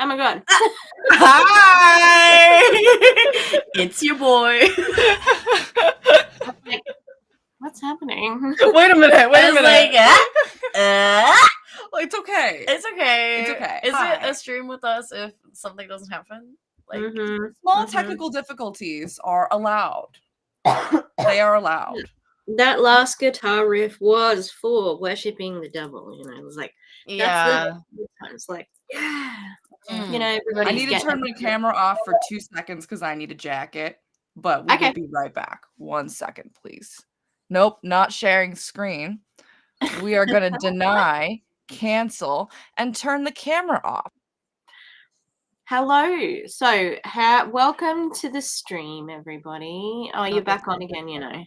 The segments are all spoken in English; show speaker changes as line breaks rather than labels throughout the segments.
Oh my god.
Hi!
It's your boy.
I'm like, what's happening?
Wait a minute.
I was like,
Well, it's okay.
it's okay.
It's okay.
Is
Hi.
it a stream with us if something doesn't happen? Like,
Small technical difficulties are allowed. They are allowed.
That last guitar riff was for worshipping the devil. You know, it was like,
yeah.
it's like, yeah.
Mm.
You know, everybody.
I need to turn my camera off for 2 seconds because I need a jacket. But we will be right back. 1 second, please. Nope, not sharing screen. We are going to deny, cancel, and turn the camera off.
Hello. So, welcome to the stream, everybody. Oh, you're back on again, you know.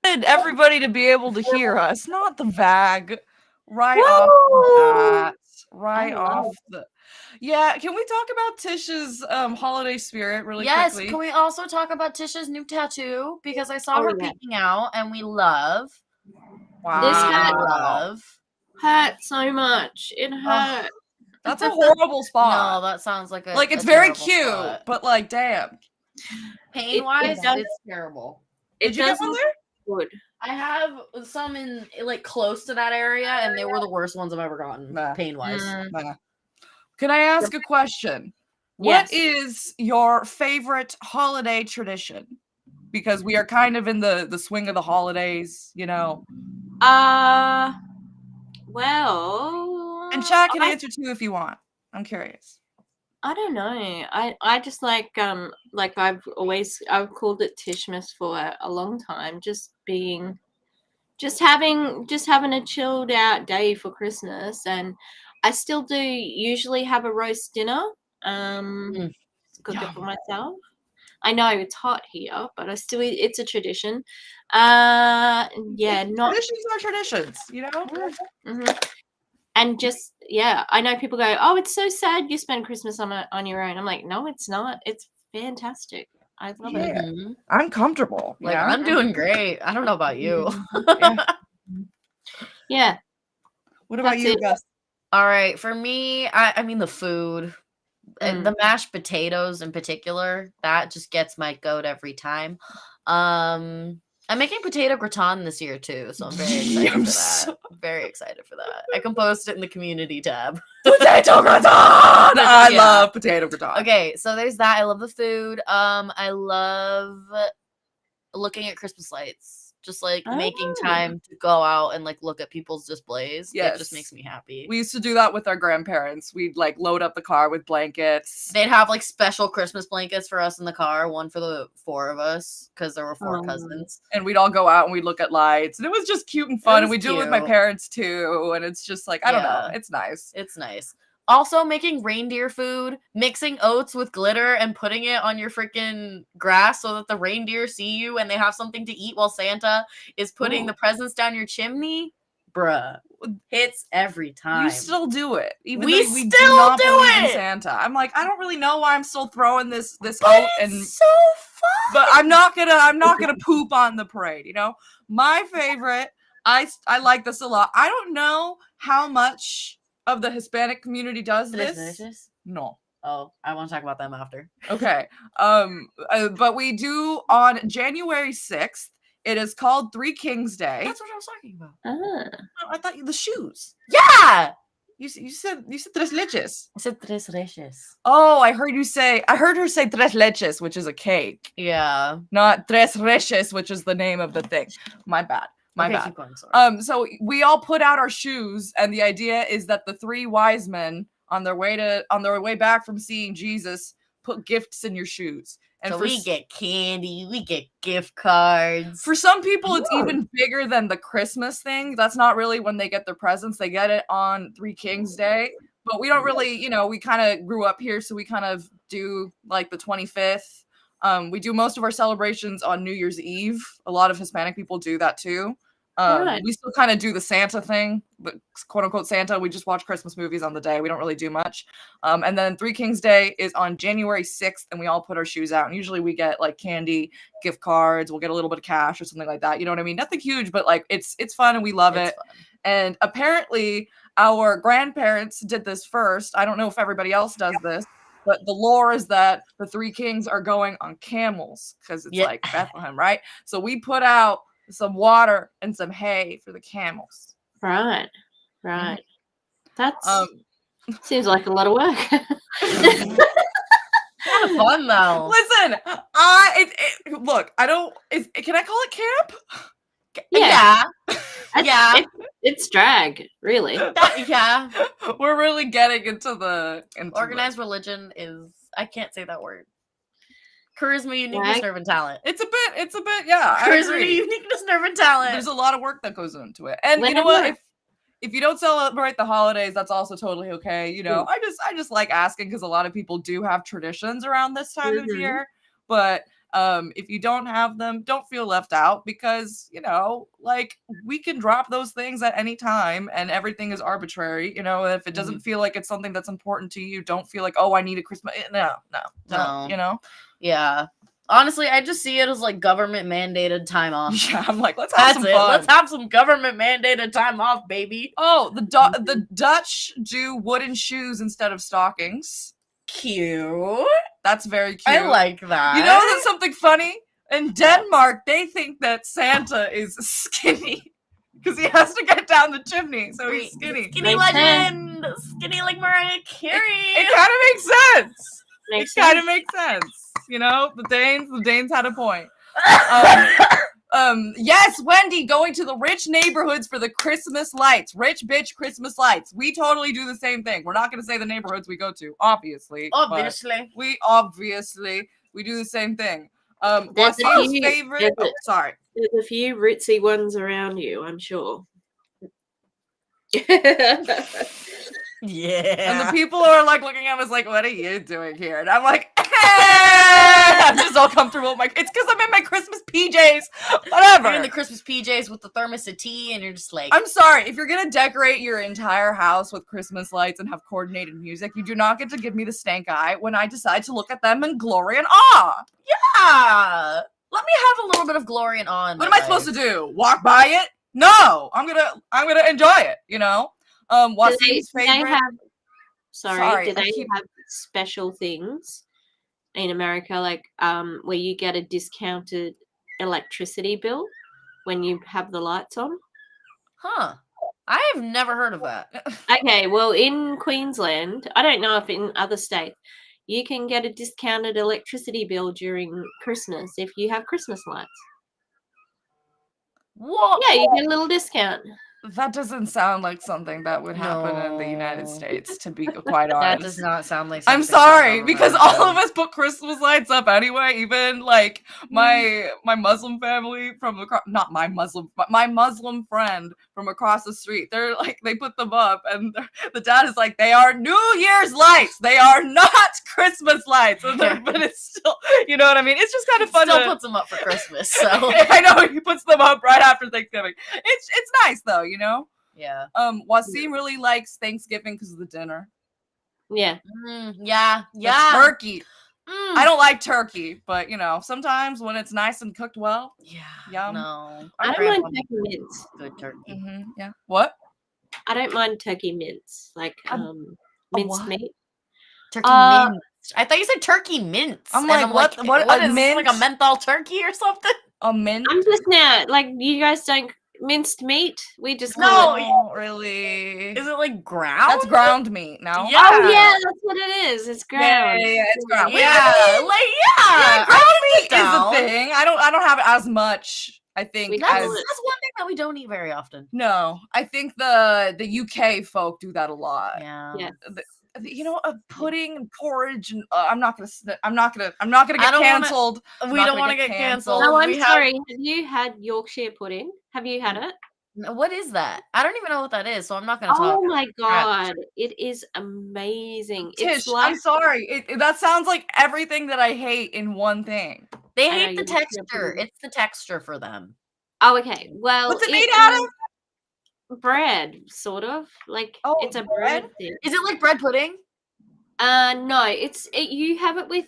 Everybody to be able to hear us, not the VAG. Right off the bat. Right off the... Yeah, can we talk about Tish's holiday spirit really quickly?
Yes, can we also talk about Tish's new tattoo? Because I saw her peeking out, and we love.
Wow.
This hurt so much. It hurt.
That's a horrible spot.
No, that sounds like a...
Like, it's very cute, but, like, damn.
Pain-wise, it's terrible.
Did you get one there?
Good.
I have some in, like, close to that area, and they were the worst ones I've ever gotten, pain-wise.
Can I ask a question? Yes. What is your favorite holiday tradition? Because we are kind of in the swing of the holidays, you know.
Well...
And chat can answer too if you want. I'm curious.
I don't know. I just like I've called it Tishmas for a long time. Just having a chilled out day for Christmas, and I still do usually have a roast dinner. Cook it for myself. I know it's hot here, but it's a tradition. Traditions
are traditions, you know.
Mm-hmm. And just, I know people go, oh, it's so sad you spend Christmas on your own. I'm like, no, it's not. It's fantastic. I love it.
I'm comfortable.
Like, I'm doing great. I don't know about you.
Yeah.
What about you, Gus?
All right. For me, I mean, the food. The mashed potatoes in particular, that just gets my goat every time. I'm making potato gratin this year too, so I'm very excited for that. Very excited for that. I can post it in the community tab.
Potato gratin! I love potato gratin.
Okay, so there's that. I love the food. I love looking at Christmas lights. Just like making time to go out and like look at people's displays. Yes. It just makes me happy.
We used to do that with our grandparents. We'd like load up the car with blankets.
They'd have like special Christmas blankets for us in the car, one for the 4 of us because there were 4 cousins.
And we'd all go out and we'd look at lights, and it was just cute and fun. And we do it with my parents too. And it's just like, I don't know, it's nice.
It's nice. Also, making reindeer food, mixing oats with glitter and putting it on your freaking grass so that the reindeer see you and they have something to eat while Santa is putting the presents down your chimney. Bruh. Hits every time.
You still do it. Even
we
though we
still
do not
do
believe in
it!
Santa. I'm like, I don't really know why I'm still throwing this
But
oat
it's
and
so fun.
but I'm not gonna poop on the parade, you know? My favorite, I like this a lot. I don't know how much of the Hispanic community does this. No.
Oh, I want to talk about them after.
Okay. But we do on January 6th. It is called Three Kings Day.
That's what I was talking about.
Oh, I thought the shoes.
Yeah.
You said tres leches.
I said tres leches.
Oh, I heard her say tres leches, which is a cake.
Yeah.
Not tres reches, which is the name of the thing. My bad. My bad.
Keep going, sorry.
So we all put out our shoes, and the idea is that the 3 wise men on their way back from seeing Jesus put gifts in your shoes. And
so we get candy, we get gift cards.
For some people, it's even bigger than the Christmas thing. That's not really when they get their presents. They get it on Three Kings Day. But we don't really, we kind of grew up here, so we kind of do like the 25th. We do most of our celebrations on New Year's Eve. A lot of Hispanic people do that too. We still kind of do the Santa thing, but quote unquote Santa. We just watch Christmas movies on the day. We don't really do much. And then Three Kings Day is on January 6th, and we all put our shoes out. And usually we get like candy, gift cards. We'll get a little bit of cash or something like that. You know what I mean? Nothing huge, but like it's fun and we love it. Fun. And apparently, our grandparents did this first. I don't know if everybody else does this, but the lore is that the three kings are going on camels because it's like Bethlehem, right? So we put out some water and some hay for the camels.
Right. That's seems like a lot of work.
Kind of fun though.
Listen, look, I don't. Can I call it camp?
Yeah.
It's drag, really.
Yeah.
We're really getting into
organized religion is, I can't say that word. Charisma, uniqueness,
Drag?
nerve, and talent.
It's a bit, yeah.
Charisma, uniqueness, nerve, and talent.
There's a lot of work that goes into it. And you know what? If you don't celebrate the holidays, that's also totally okay. You know, I just like asking because a lot of people do have traditions around this time of year. But if you don't have them, don't feel left out because, you know, like we can drop those things at any time and everything is arbitrary. You know, if it doesn't feel like it's something that's important to you, don't feel like, oh, I need a Christmas. No, you know?
Yeah. Honestly, I just see it as like government mandated time off.
Yeah, I'm like, let's have some fun.
Let's have some government mandated time off, baby.
Oh, the Dutch do wooden shoes instead of stockings.
Cute.
That's very cute.
I like that.
You know, that's something funny. In Denmark, they think that Santa is skinny because he has to get down the chimney, so he's skinny.
Skinny legend. Skinny like Mariah Carey.
It kind of makes sense. It kind of makes sense. You know, the Danes had a point. Yes, Wendy, going to the rich neighborhoods for the Christmas lights. Rich bitch Christmas lights. We totally do the same thing. We're not going to say the neighborhoods we go to, obviously. We do the same thing. What's your favorite? Sorry.
There's a few ritzy ones around you, I'm sure.
Yeah.
And the people are like looking at us like, what are you doing here? And I'm like, I'm just all comfortable with it's because I'm in my Christmas PJs. Whatever.
You're in the Christmas PJs with the thermos of tea and you're just like,
I'm sorry, if you're gonna decorate your entire house with Christmas lights and have coordinated music, you do not get to give me the stank eye when I decide to look at them in glory and awe.
Yeah. Let me have a little bit of glory and awe.
What am I supposed to do? Walk by it? No. I'm gonna enjoy it, you know? What's his favorite?
Do they have special things in America, like where you get a discounted electricity bill when you have the lights on?
Huh. I have never heard of that.
Okay, well, in Queensland, I don't know if in other states, you can get a discounted electricity bill during Christmas if you have Christmas lights.
What?
Yeah, you get a little discount.
That doesn't sound like something that would happen in the United States, to be quite honest.
That does not sound like something.
I'm sorry, because all of us put Christmas lights up anyway, even like my Muslim family from across, not my Muslim, but my Muslim friend from across the street. They're like, they put them up and the dad is like, they are New Year's lights. They are not Christmas lights. But it's still, you know what I mean? It's just kind of fun.
Still puts them up for Christmas. So
I know, he puts them up right after Thanksgiving. It's nice though, you know?
Yeah.
Wasim really likes Thanksgiving because of the dinner.
Yeah.
Yeah.
The turkey. I don't like turkey, but you know, sometimes when it's nice and cooked well.
Yeah.
Yum.
No.
I don't mind turkey mince.
Good turkey.
Yeah. What?
I don't mind turkey mince, like minced meat.
Turkey mince. I thought you said turkey mince.
I'm like, what is
this, like a menthol turkey or something?
A mint?
I'm just now, like, you guys don't minced meat? We just
no, really.
Is it like ground?
That's ground meat now.
Yeah. Oh yeah, that's what it is. It's ground.
Yeah, it's ground.
Yeah,
ground meat is a thing. I don't have it as much. I think
that's one thing that we don't eat very often.
No, I think the UK folk do that a lot.
Yeah.
You know, pudding and porridge, and I'm not gonna get canceled.
We don't want to get canceled.
No, I'm sorry. Have you had Yorkshire pudding? Have you had it?
What is that? I don't even know what that is, so I'm not gonna talk.
Oh my god, it is amazing.
Tish, I'm sorry. That sounds like everything that I hate in one thing.
They hate the texture. It's the texture for them.
Oh, okay. Well,
what's it made out of?
Bread, sort of. Like it's a bread thing.
Is it like bread pudding?
No, you have it with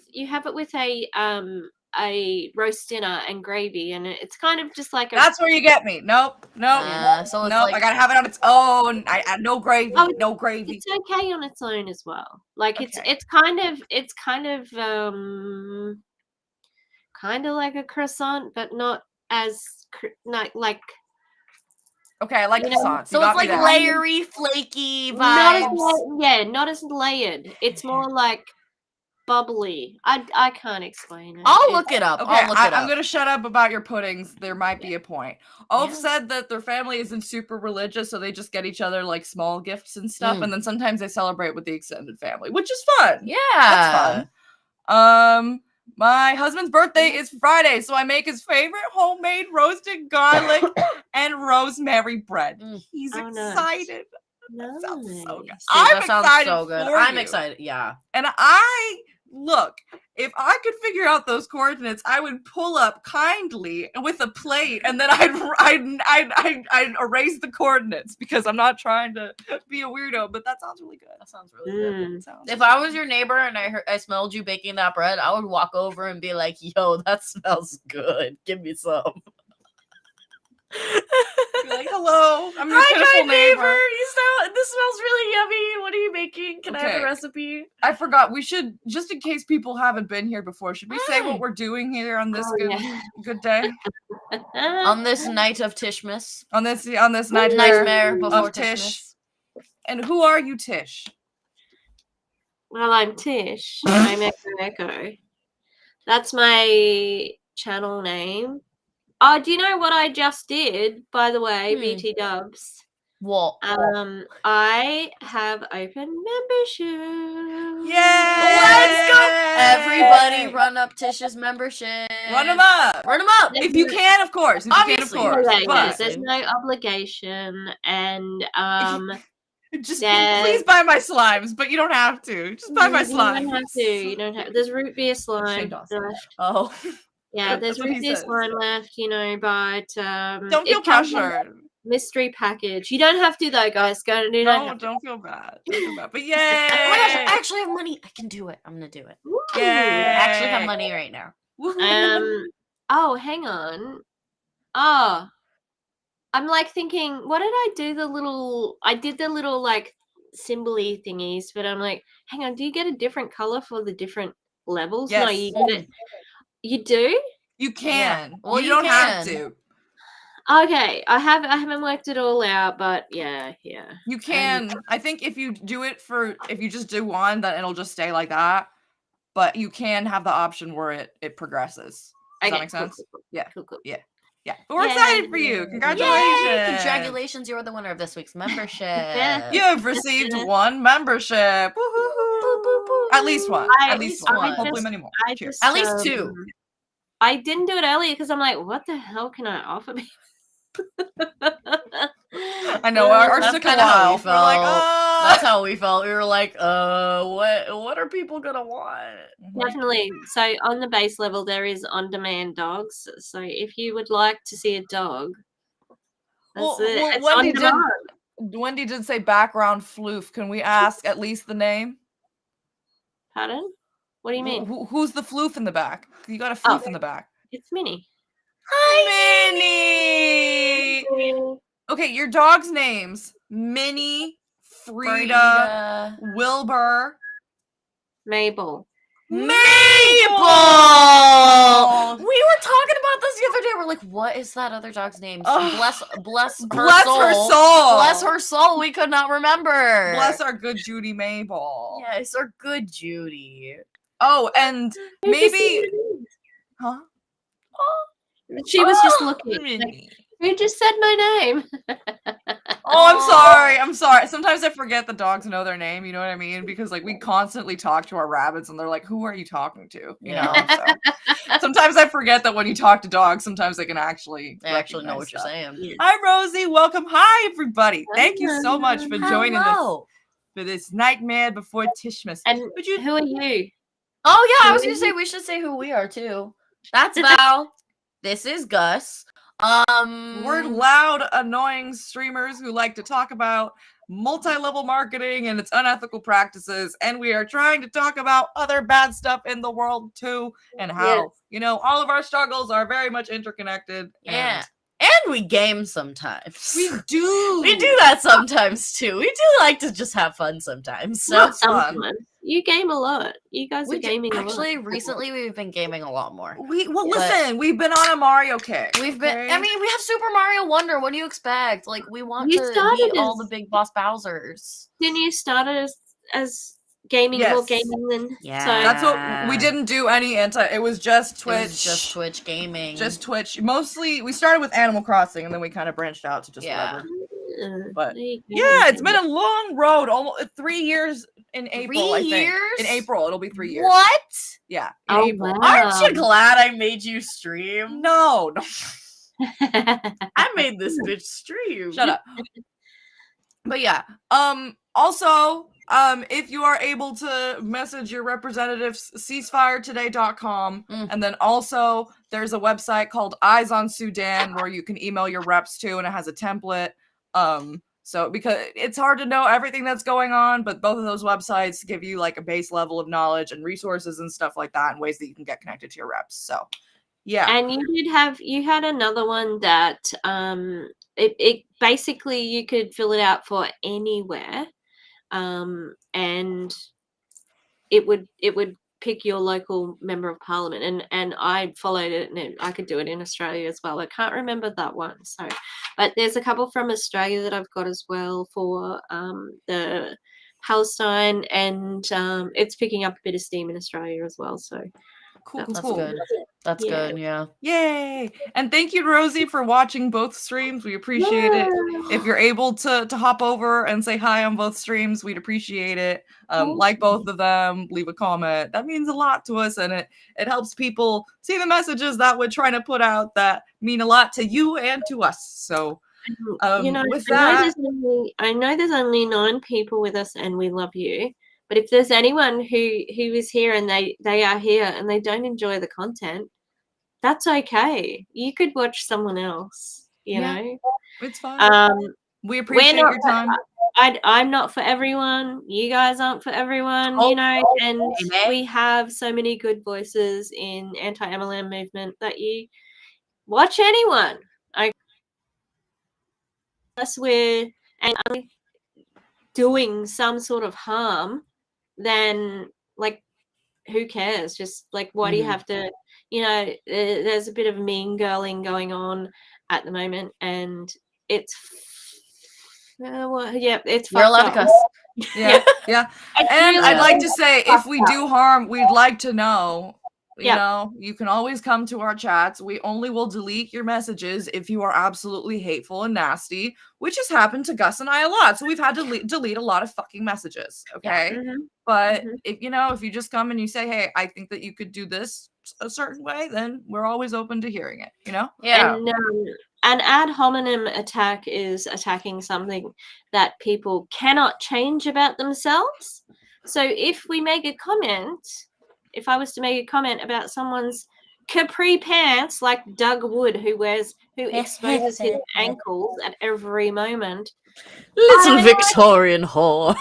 a roast dinner and gravy, and it's kind of just like a.
That's where you get me. Nope.
So it's
Nope. I gotta have it on its own. I no gravy.
Oh,
No gravy.
It's okay on its own as well. Like
Okay.
it's kind of kind of like a croissant, but not as like.
Okay, I like
You know,
croissants.
So
You
it's
got me
like
there.
layery, flaky
Not as
vibes.
not as layered. It's more like bubbly. I can't explain it.
I'll look it up.
Okay,
I'll look it up.
I'm gonna shut up about your puddings. There might be a point. Oaf
Yeah.
said that their family isn't super religious, so they just get each other like small gifts and stuff, and then sometimes they celebrate with the extended family, which is fun.
Yeah,
That's fun. My husband's birthday is Friday, so I make his favorite homemade roasted garlic and rosemary bread. He's excited.
Nice.
That sounds so good.
Dude,
I'm
that sounds
excited
so good.
for
I'm
you.
excited. Yeah.
And look, if I could figure out those coordinates, I would pull up kindly with a plate, and then I'd erase the coordinates because I'm not trying to be a weirdo. But that sounds really good. That sounds really good.
If I was your neighbor and I smelled you baking that bread, I would walk over and be like, "Yo, that smells good. Give me some."
You're like, hello, I'm your
Hi,
pitiful
kind neighbor.
neighbor.
This smells really yummy. What are you making? Can I have
Okay.
a recipe?
I forgot. We should, just in case people haven't been here before, should we say what we're doing here on this good day?
On this night of Tishmas.
On this nightmare
before
of Tish.
Tishmas.
And who are you, Tish?
Well, I'm Tish. I'm Echo. That's my channel name. Oh, do you know what I just did, by the way, BT Dubs?
What?
I have open membership.
Yay!
Let's go! Everybody run up Tish's membership.
Run them up.
Run them up.
If you can, of course. If
Obviously.
you can, of course.
Yeah,
But
there's no obligation, and
just please buy my slimes, but you don't have to. Just buy my slimes.
You don't have to. You don't have. There's root beer slime left.
Oh.
Yeah, there's root beer slime left, but
don't feel pressured.
Mystery package. You don't have to though, guys. Don't feel bad.
Don't feel bad. But yay!
Oh my gosh, I actually have money. I can do it. I'm gonna do it.
Yay!
I actually have money right now.
Oh, hang on. Oh, I'm like thinking, what did I do? I did the little like symbol-y thingies, but I'm like, hang on, do you get a different color for the different levels?
Yes.
No, you get it. You do?
You can.
Yeah. Well,
you don't have to.
Okay, I haven't worked it all out, but yeah.
You can. I think if you just do one, then it'll just stay like that. But you can have the option where it progresses. Does that make sense?
Cool.
Yeah.
Cool.
Yeah. But we're excited for you. Congratulations.
Yay! Congratulations, you're the winner of this week's membership.
You have received one membership. Woo-hoo-hoo. At least one. Hopefully many more. Cheers.
At least two.
I didn't do it earlier because I'm like, what the hell can I offer people?
I know ours
That's
took a
kind of how
while.
we
We're like,
felt. That's how we felt. We were like, what are people gonna want?
Definitely. So on the base level, there is on-demand dogs. So if you would like to see a dog, that's it. It's
Wendy did say background floof. Can we ask at least the name?
Pardon? What do you mean?
Who's the floof in the back? You got a floof in the back.
It's Minnie.
Hi, Minnie. Okay, your dog's names: Minnie, Frida, Wilbur,
Mabel.
Mabel! We were talking about this the other day. We're like, what is that other dog's name? Bless her soul. Bless her soul. We could not remember.
Bless our good Judy Mabel.
Yes, our good Judy.
Oh, and maybe, huh?
She was just looking. Like, you just said my name.
I'm sorry. Sometimes I forget the dogs know their name. You know what I mean? Because like we constantly talk to our rabbits, and they're like, "Who are you talking to?" You know. So, sometimes I forget that when you talk to dogs, sometimes they can actually
know what you're saying.
Yeah.
Hi, Rosie. Welcome. Hi, everybody. Thank you so much for joining us for this Nightmare Before Tishmas.
And who are you?
Oh yeah, I was gonna say we should say who we are too. That's Val. This is Gus.
We're loud, annoying streamers who like to talk about multi-level marketing and its unethical practices, and we are trying to talk about other bad stuff in the world too, and how all of our struggles are very much interconnected.
Yeah. And we game sometimes.
We do.
We do that sometimes too. We do like to just have fun sometimes. So
Not sometimes. You game a lot. You guys are gaming a lot.
Actually, recently we've been gaming a lot more.
Listen, we've been on a Mario kick.
We've been. I mean, we have Super Mario Wonder. What do you expect? Like, we want to beat all the big boss Bowsers.
Didn't you start as gaming, more gaming than?
Yeah.
So
that's what we didn't do any it was just Twitch.
It was just Twitch gaming.
Just Twitch. Mostly, we started with Animal Crossing, and then we kind of branched out to just whatever. But it's been a long road. Almost 3 years in April.
3 years?
I think. In April, it'll be 3 years.
What?
Yeah.
Oh,
April.
wow.
Aren't you glad I made you stream?
No.
I made this bitch stream.
Shut up. But yeah. Also, if you are able to message your representatives, ceasefiretoday.com. And then also there's a website called Eyes on Sudan where you can email your reps to, and it has a template. So because it's hard to know everything that's going on, but both of those websites give you like a base level of knowledge and resources and stuff like that, and ways that you can get connected to your reps. So yeah.
And you had another one that it basically you could fill it out for anywhere. And it would pick your local member of parliament, and I followed it, and I could do it in Australia as well. I can't remember that one, so but there's a couple from Australia that I've got as well for the Palestine, and it's picking up a bit of steam in Australia as well, so
That's good. That's good, yeah.
Yay! And thank you, Rosie, for watching both streams. We appreciate it. If you're able to hop over and say hi on both streams, we'd appreciate it. Like both of them, leave a comment. That means a lot to us, and it helps people see the messages that we're trying to put out that mean a lot to you and to us. So, with that,
I know there's only 9 people with us, and we love you. But if there's anyone who is here and they are here and they don't enjoy the content, that's okay. You could watch someone else, you know.
It's fine. We appreciate your time.
I'm not for everyone. You guys aren't for everyone, you know. And we have so many good voices in anti-MLM movement that you watch anyone. Unless we're doing some sort of harm, then like who cares? Just like why do you have to, you know, there's a bit of mean girling going on at the moment, and it's it's
you're allowed to cuss.
Yeah. And I'd like to say, if we do harm, we'd like to know. You know, you can always come to our chats. We only will delete your messages if you are absolutely hateful and nasty, which has happened to Gus and I a lot. So we've had to delete a lot of fucking messages. Okay. But if you just come and you say, hey, I think that you could do this a certain way, then we're always open to hearing it, you know?
Yeah.
And an ad hominem attack is attacking something that people cannot change about themselves. So if we make a comment, if I was to make a comment about someone's capri pants, like Doug Wood, who exposes his ankles at every moment.
Little Victorian whore.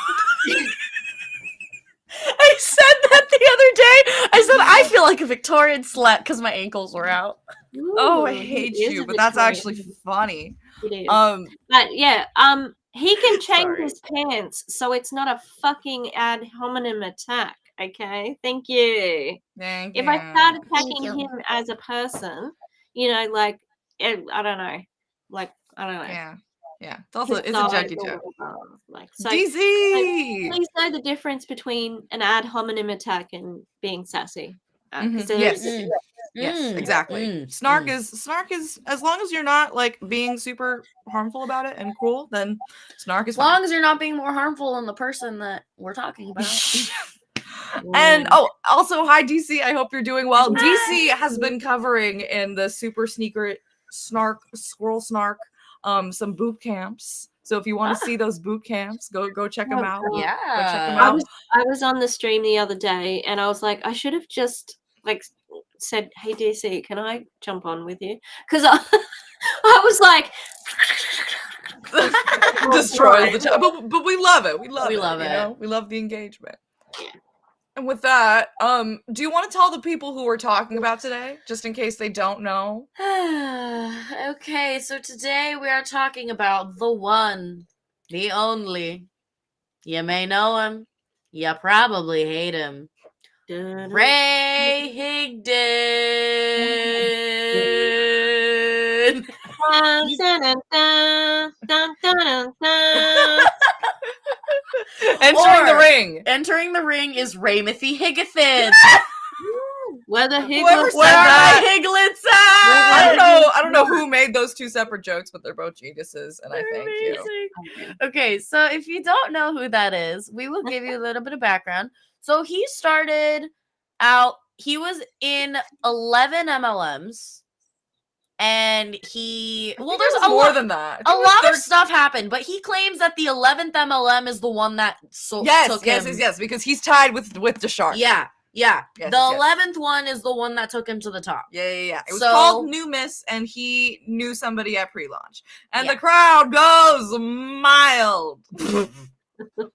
I said that the other day. I said I feel like a Victorian slut because my ankles were out.
Ooh, I hate you, but that's actually funny.
It is. But yeah, he can change his pants, so it's not a fucking ad hominem attack. Okay, thank you. If I start attacking him as a person, you know, like I don't know.
Yeah. It's also it's a judgy joke.
Like so,
DC.
So please know the difference between an ad hominem attack and being sassy.
Yes, exactly. Snark is as long as you're not like being super harmful about it and cruel, then snark is
as long as you're not being more harmful than the person that we're talking about.
And also hi DC, I hope you're doing well. DC has been covering in the super sneaker squirrel snark some boot camps. So if you want to see those boot camps, go check them out.
Yeah.
Go check them out.
I was on the stream the other day and I was like, I should have just like said, hey DC, can I jump on with you? Because I was like
destroys the chat. But we love it. We love
We
it.
love
you
it.
know? We love the engagement.
Yeah.
And with that, do you want to tell the people who we're talking about today, just in case they don't know?
Okay, so today we are talking about the one, the only. You may know him. You probably hate him. Ray Higdon.
Entering the ring.
Entering the ring is Raymothy Higginson.
Where the
Whoever
Higlets
said that.
Higlets
I don't know who made those two separate jokes, but they're both geniuses, and I thank you.
Okay, so if you don't know who that is, we will give you a little bit of background. So he started out, he was in 11 MLMs, and there's a
more
lot
than that.
A lot of stuff happened, but he claims that the 11th MLM is the one that took him.
Yes, because he's tied with Deshark.
Yeah.
Yes,
the 11th one is the one that took him to the top.
Yeah. It was called New Miss, and he knew somebody at pre-launch. And
Yeah.
the crowd goes mild.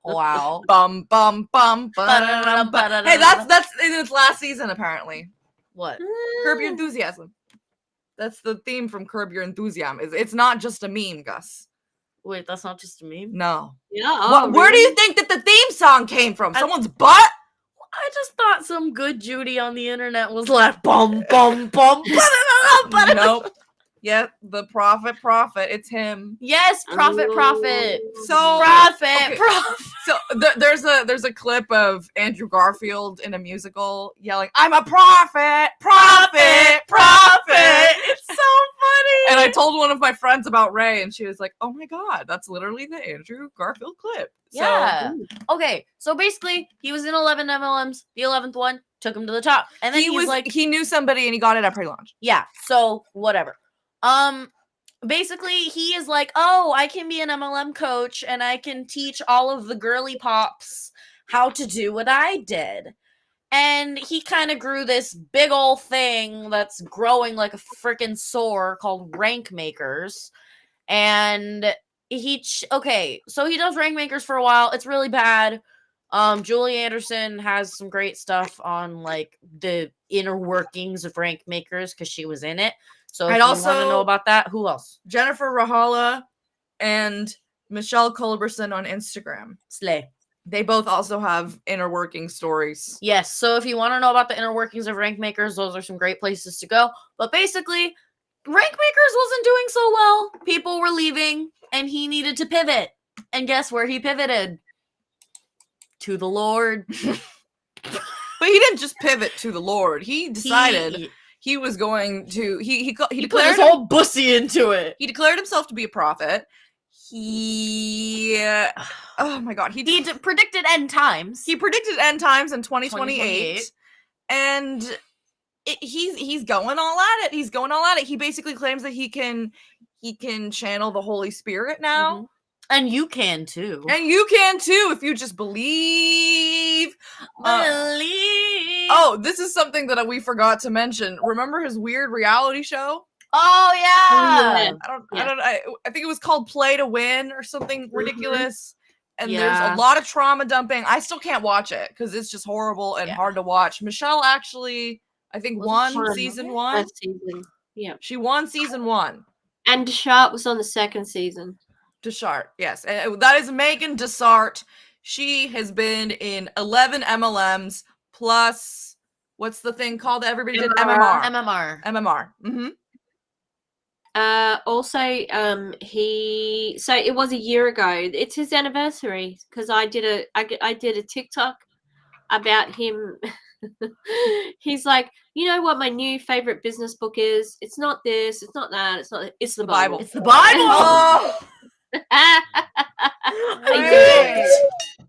Wow.
Bum, bum, bum, ba-da-dum, ba. Hey, that's in its last season, apparently.
What?
Curb Your Enthusiasm. That's the theme from Curb Your Enthusiasm. It's not just a meme, Gus.
Wait, that's not just a meme?
No.
Yeah.
Where do you think that the theme song came from? Someone's butt?
I just thought some good Judy on the internet was like, bum, bum, bum.
Nope. Yeah, the prophet. It's him.
Yes, prophet.
So
Prophet.
So there's a clip of Andrew Garfield in a musical yelling, "I'm a prophet.
It's so funny.
And I told one of my friends about Ray, and she was like, "Oh my god, that's literally the Andrew Garfield clip."
Yeah. Okay, so basically, he was in 11 MLMs. The 11th one took him to the top, and then
he knew somebody, and he got it at pre-launch.
Yeah. So whatever. Basically, he is like, oh, I can be an MLM coach, and I can teach all of the girly pops how to do what I did. And he kind of grew this big old thing that's growing like a freaking sore called Rankmakers. And so he does Rankmakers for a while. It's really bad. Julie Anderson has some great stuff on like the inner workings of Rankmakers because she was in it. So if you want to know about that, who else?
Jennifer Rahala and Michelle Culberson on Instagram.
Slay.
They both also have inner working stories.
Yes, so if you want to know about the inner workings of Rankmakers, those are some great places to go. But basically, Rankmakers wasn't doing so well. People were leaving, and he needed to pivot. And guess where he pivoted? To the Lord.
But he didn't just pivot to the Lord. He decided he was going to... He
put his whole bussy into it.
He declared himself to be a prophet. Oh my god.
He predicted end times.
He predicted end times in 2028. And he's going all at it. He's going all at it. He basically claims that he can channel the Holy Spirit now.
Mm-hmm. And you can too.
If you just believe. Oh, this is something that we forgot to mention. Remember his weird reality show?
Oh yeah.
I think it was called Play to Win or something ridiculous. And there's a lot of trauma dumping. I still can't watch it because it's just horrible and hard to watch. Michelle actually, I think, won season 1.
First season. Yeah.
She won season 1.
And Deshark was on the second season.
Deshark, yes. And that is Megan Desart. She has been in 11 MLMs plus, what's the thing called that everybody did? MMR. Mm-hmm.
Also, so it was a year ago. It's his anniversary because I did a TikTok about him. He's like, you know what my new favorite business book is? It's not this, it's not that, it's the Bible.
It's the Bible.
Oh.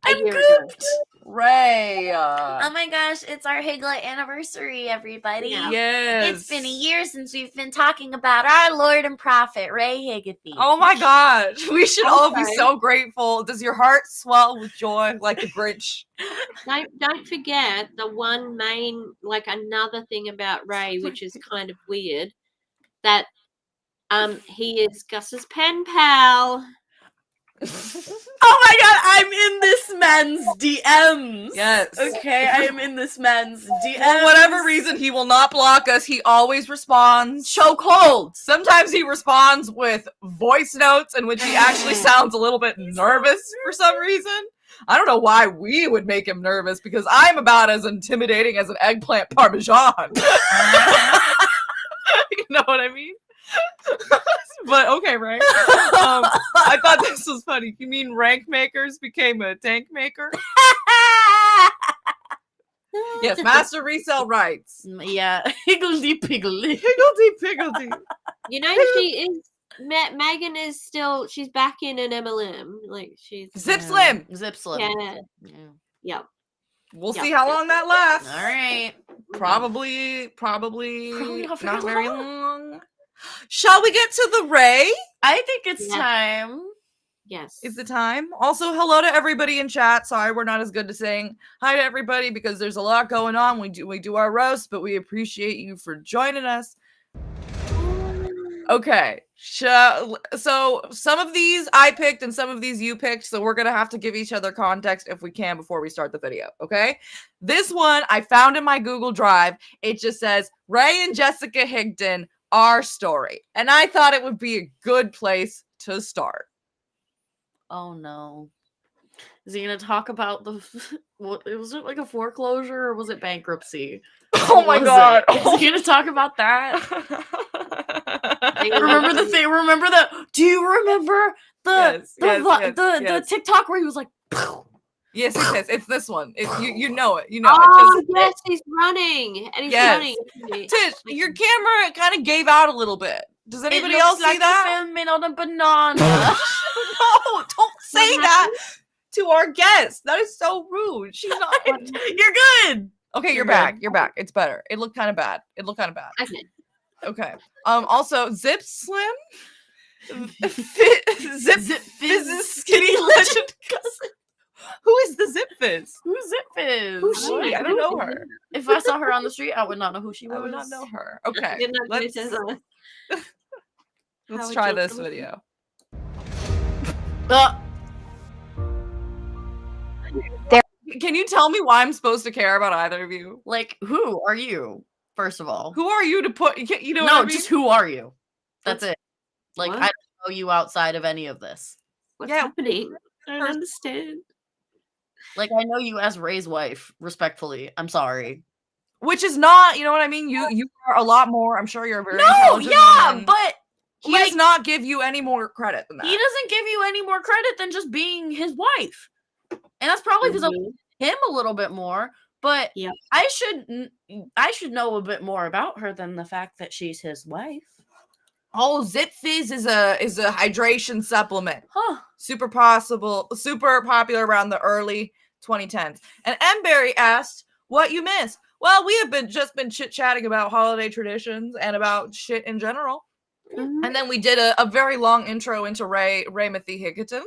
I'm gooped.
Ray.
Oh my gosh, it's our Higlet anniversary, everybody.
Yeah.
Yes.
It's been a year since we've been talking about our Lord and Prophet, Ray Higginson.
Oh my gosh. We should all be so grateful. Does your heart swell with joy like the Grinch?
Don't forget the one main, like another thing about Ray, which is kind of weird, that he is Gus's pen pal.
Oh my god, I'm in this man's DMs.
Yes.
Okay, I am in this man's DMs.
For whatever reason, he will not block us. He always responds.
Chokehold.
Sometimes he responds with voice notes in which he actually sounds a little bit nervous for some reason. I don't know why we would make him nervous because I'm about as intimidating as an eggplant parmesan. You know what I mean? But okay, right? I thought this was funny. You mean Rankmakers became a tank maker? Yes, Master Resell writes.
Yeah, higgledy-piggledy.
Higgledy-piggledy.
You know, she is. Megan is still. She's back in an MLM. Like she's
Zip Slim.
Zip Slim.
Yeah. Yep.
We'll see how long that lasts.
All right.
Probably
not
very long. Shall we get to the Ray?
I think it's time.
Yes.
Is the time. Also, hello to everybody in chat. Sorry, we're not as good to saying hi to everybody because there's a lot going on. We do our roast, but we appreciate you for joining us. Okay. So some of these I picked and some of these you picked, so we're going to have to give each other context if we can before we start the video, okay? This one I found in my Google Drive. It just says, Ray and Jessica Higdon, our story. And I thought it would be a good place to start.
Oh no. Is he going to talk about was it like a foreclosure or was it bankruptcy?
Oh my god.
Is he going to talk about that? Remember the thing? Do you remember the TikTok where he was like,
Yes, it's this one. You know it.
Oh, yes, he's running. And he's running.
Tish, your camera kind of gave out a little bit. Does anybody else see that?
Filming on a banana.
No, don't say that to our guest. That is so rude. She's not.
You're good.
Okay, you're back. You're back. It's better. It looked kind of bad. Okay. Also, Zip Slim. Zip Fizz's skinny legend cousin. Who is the Zip Fizz?
Who's Zip Fizz?
Who's she? I don't know her.
If I saw her on the street, I would not know who she was.
I would not know her. Okay. Let's try this video. Can you tell me why I'm supposed to care about either of you?
Like, who are you? First of all,
who are you to put? You know,
no,
what I mean?
Just who are you? That's it. Like, what? I don't know you outside of any of this.
What's happening? I don't understand.
Like, I know you as Ray's wife, respectfully. I'm sorry.
Which is not, you know what I mean? You are a lot more. I'm sure you're very intelligent.
Yeah, but
he does not give you any more credit than that.
He doesn't give you any more credit than just being his wife. And that's probably because of him a little bit more. But I should know a bit more about her than the fact that she's his wife.
Oh, Zip Fizz is a hydration supplement.
Huh.
Super popular around the early 2010s. And Mberry asked, what you missed? Well, we have just been chit-chatting about holiday traditions and about shit in general. Mm-hmm. And then we did a very long intro into Raymothy Higdon.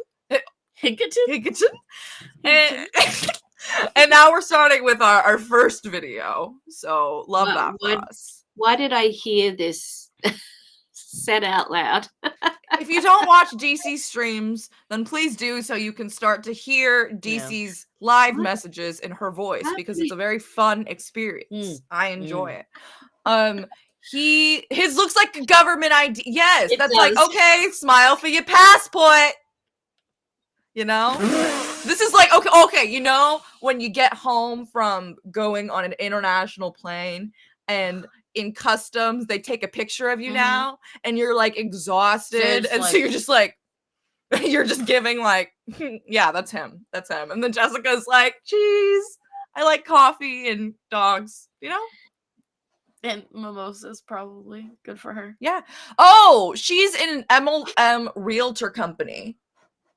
Higdon? And now we're starting with our first video. So love that for us.
Why did I hear this said out loud?
If you don't watch DC streams, then please do so you can start to hear DC's live messages in her voice because it's a very fun experience. I enjoy it. His looks like a government ID. Yes, that's like, okay, smile for your passport. You know? This is like, okay, you know, when you get home from going on an international plane and in customs, they take a picture of you now and you're like exhausted. And so you're just like, you're just giving like, yeah, that's him. That's him. And then Jessica's like, geez, I like coffee and dogs, you know?
And mimosas, probably. Good for her.
Yeah. Oh, she's in an MLM realtor company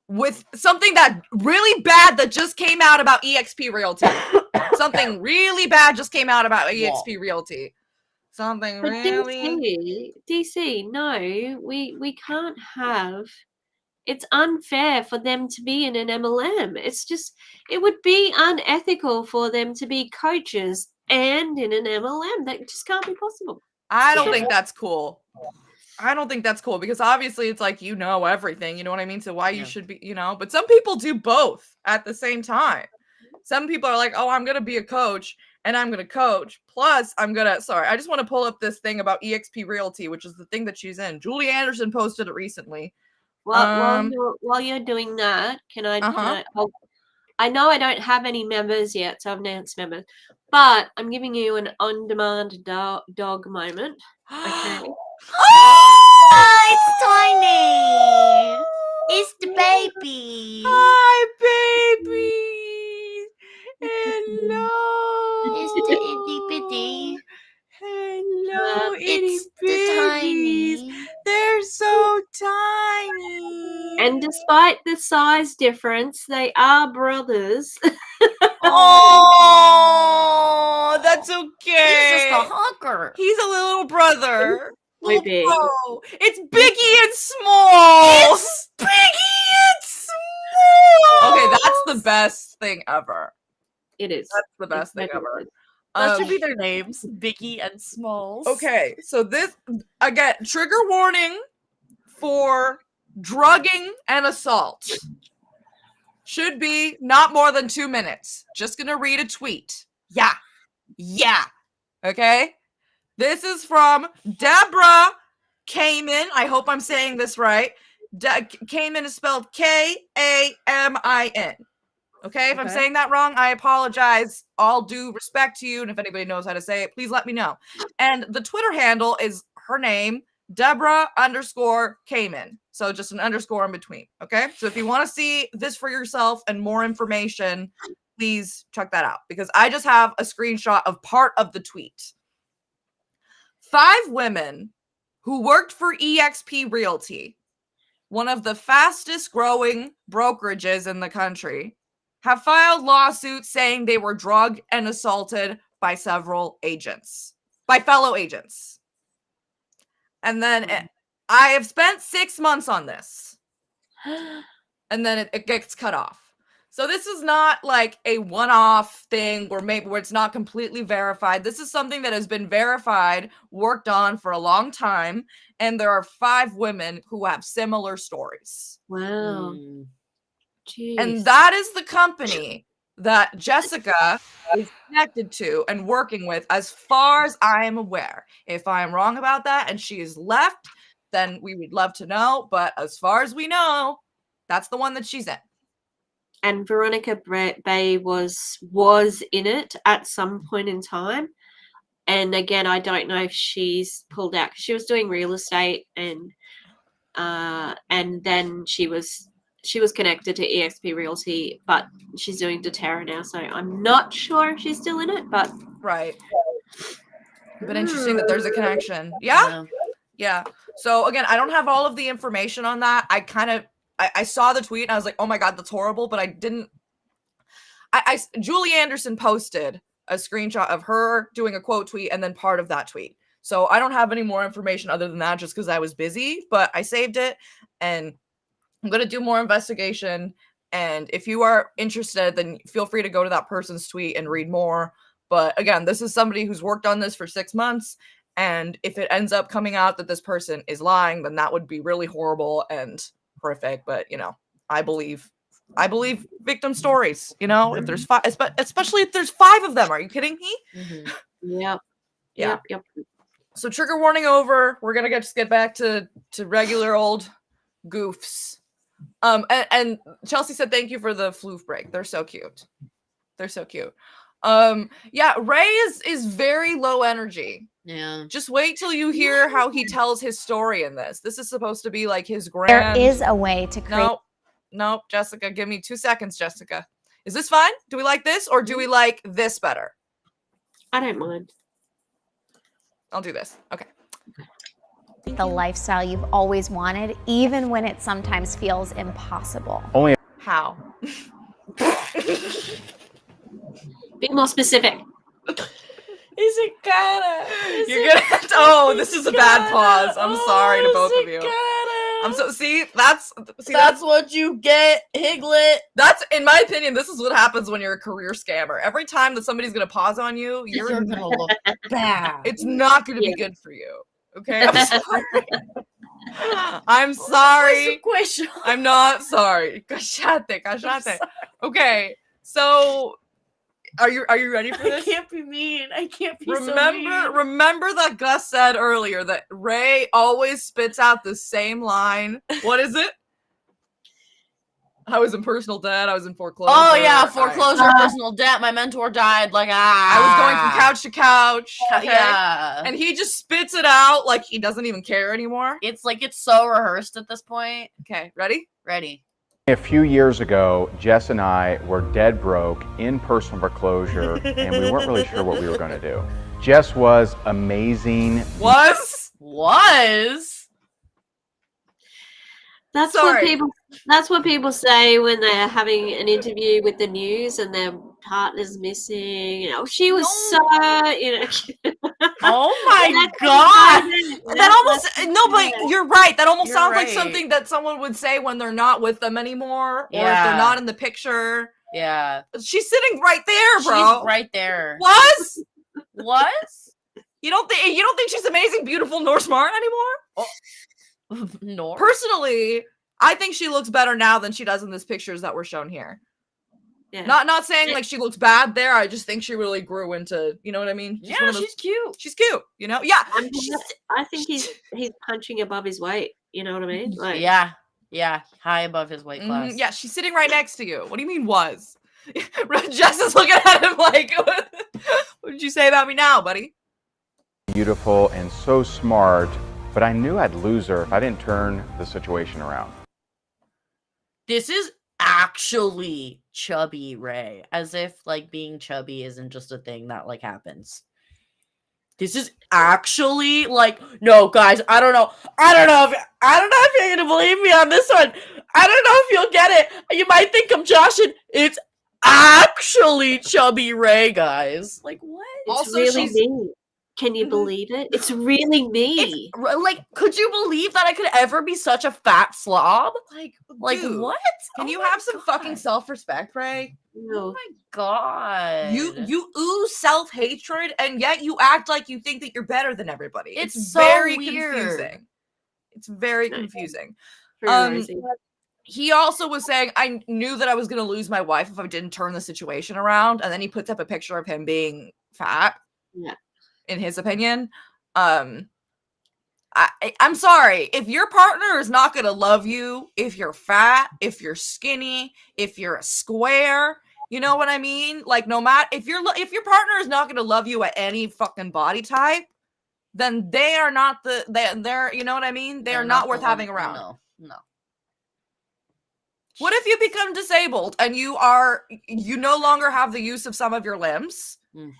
with something that really bad that just came out about EXP Realty. Something really bad just came out about EXP Realty. Something
but
really...
DC, no, we can't have... It's unfair for them to be in an MLM. It's just... It would be unethical for them to be coaches and in an MLM. That just can't be possible.
I don't think that's cool. I don't think that's cool because obviously it's like, you know, everything, you know what I mean? So why you should be, you know, but some people do both at the same time. Some people are like, oh, I'm going to be a coach and I'm going to coach. Plus I'm going to, sorry, I just want to pull up this thing about EXP Realty, which is the thing that she's in. Julie Anderson posted it recently.
Well, while you're doing that, can I I know I don't have any members yet, so I've announced members, but I'm giving you an on-demand dog moment. Okay.
Oh, it's Tiny. It's the baby.
Hi, baby. Hello.
It's the itty bitty.
Hello, itty
It's the
babies.
tiny.
They're so tiny.
And despite the size difference, they are brothers.
Oh, that's okay.
He's just a hugger.
He's a little brother.
So big.
Oh, it's Biggie and Small. It's Biggie and Small. Okay, that's the best thing ever.
It is.
That's the best thing ever.
That should be their names, Biggie and Smalls.
Okay, so this, again, trigger warning for drugging and assault. Should be not more than 2 minutes. Just gonna read a tweet. Yeah. Okay? This is from Deborah Kamin. I hope I'm saying this right. Kamin is spelled Kamin. Okay, if I'm saying that wrong, I apologize. All due respect to you, and if anybody knows how to say it, please let me know. And the Twitter handle is her name, Deborah_Kamin. So just an underscore in between, okay? So if you want to see this for yourself and more information, please check that out, because I just have a screenshot of part of the tweet. 5 women who worked for EXP Realty, one of the fastest growing brokerages in the country, have filed lawsuits saying they were drugged and assaulted by several agents, by fellow agents. And then I have spent 6 months on this. And then it gets cut off. So this is not like a one-off thing where it's not completely verified. This is something that has been verified, worked on for a long time, and there are 5 women who have similar stories.
Wow. Jeez.
And that is the company that Jessica is connected to and working with, as far as I am aware. If I am wrong about that and she is left, then we would love to know. But as far as we know, that's the one that she's in.
And Veronica Bay was in it at some point in time. And again, I don't know if she's pulled out. She was doing real estate, and then she was connected to EXP Realty, but she's doing doTERRA now, so I'm not sure if she's still in it, but
right. But interesting that there's a connection. Yeah. So again, I don't have all of the information on that. I saw the tweet and I was like, oh my God, that's horrible. But I didn't. Julie Anderson posted a screenshot of her doing a quote tweet and then part of that tweet. So I don't have any more information other than that, just because I was busy, but I saved it and I'm going to do more investigation. And if you are interested, then feel free to go to that person's tweet and read more. But again, this is somebody who's worked on this for 6 months. And if it ends up coming out that this person is lying, then that would be really horrible and horrific. But, you know, I believe victim stories, you know, if there's 5, especially if there's 5 of them. Are you kidding me?
Mm-hmm. Yep.
So trigger warning over. We're going to just get back to regular old goofs. And Chelsea said thank you for the floof break. They're so cute. Ray is very low energy.
Yeah.
Just wait till you hear how he tells his story in this. This is supposed to be like his grand.
There is a way to create.
Nope, Jessica, give me 2 seconds, Jessica. Is this fine? Do we like this or do we like this better?
I don't mind.
I'll do this. Okay.
The lifestyle you've always wanted, even when it sometimes feels impossible.
How?
Be more specific.
Is it kinda?
You're gonna have to, oh, this is a bad pause. I'm sorry to both of you. I'm so that's
what you get, Higlet.
That's, in my opinion, this is what happens when you're a career scammer. Every time that somebody's gonna pause on you, you're
gonna look bad.
It's not gonna be good for you. Okay, I'm sorry. I'm sorry. I'm not sorry. Cállate. Okay, so are you ready for this?
I can't be mean. I can't be
Remember that Gus said earlier that Ray always spits out the same line. What is it? I was in personal debt. I was in foreclosure.
Oh yeah, foreclosure, personal debt. My mentor died. Like
I was going from couch to couch. Okay?
Yeah,
and he just spits it out like he doesn't even care anymore.
it's like it's so rehearsed at this point.
Okay, ready?
Ready.
A few years ago, Jess and I were dead broke in personal foreclosure, and we weren't really sure what we were going to do. Jess was amazing.
Was?
That's
Sorry.
what people say when they're having an interview with the news and their partner's missing. You know, she was so, you know.
Oh my god!
That almost but you're right. That almost
You're
sounds like
right.
something that someone would say when they're not with them anymore, or if
Yeah.
they're not in the picture.
Yeah,
She's sitting right there, bro.
she's right there.
Was?
You
You don't think she's amazing, beautiful, nor smart anymore?
no.
Personally, I think she looks better now than she does in these pictures that were shown here.
Yeah.
Not saying like she looks bad there. I just think she really grew into, you know what I mean? Just one
Yeah,
of those-
she's cute.
she's cute, you know? Yeah.
I think he's punching above his weight. You know what I mean? Like,
Yeah, high above his weight class.
Yeah, she's sitting right next to you. What do you mean was? Jess is looking at him like, what did you say about me now, buddy?
Beautiful and so smart, but I knew I'd lose her if I didn't turn the situation around.
This is actually chubby Ray, as if like being chubby isn't just a thing that like happens. This is actually like, no guys, I don't know if you're gonna believe me on this one. I don't know if you'll get it. You might think I'm joshing. It's actually chubby Ray, guys. Like what?
it's
Also,
really
she's-
me. Can you believe it? It's really me.
Like, could you believe that I could ever be such a fat slob? Like
dude,
what?
Can
Oh
you
my
have some fucking
God.
self-respect, Ray?
No.
Oh my god.
You ooze self-hatred, and yet you act like you think that you're better than everybody.
It's so
very
weird.
confusing. It's very
No.
confusing.
Very rosy.
He also was saying, I knew that I was going to lose my wife if I didn't turn the situation around. And then he puts up a picture of him being fat.
Yeah.
In his opinion. I'm sorry. If your partner is not going to love you, if you're fat, if you're skinny, if you're a square, you know what I mean? Like, no matter if your partner is not going to love you at any fucking body type, then they are not they're you know what I mean? They are not worth having around.
No.
What if you become disabled and you no longer have the use of some of your limbs?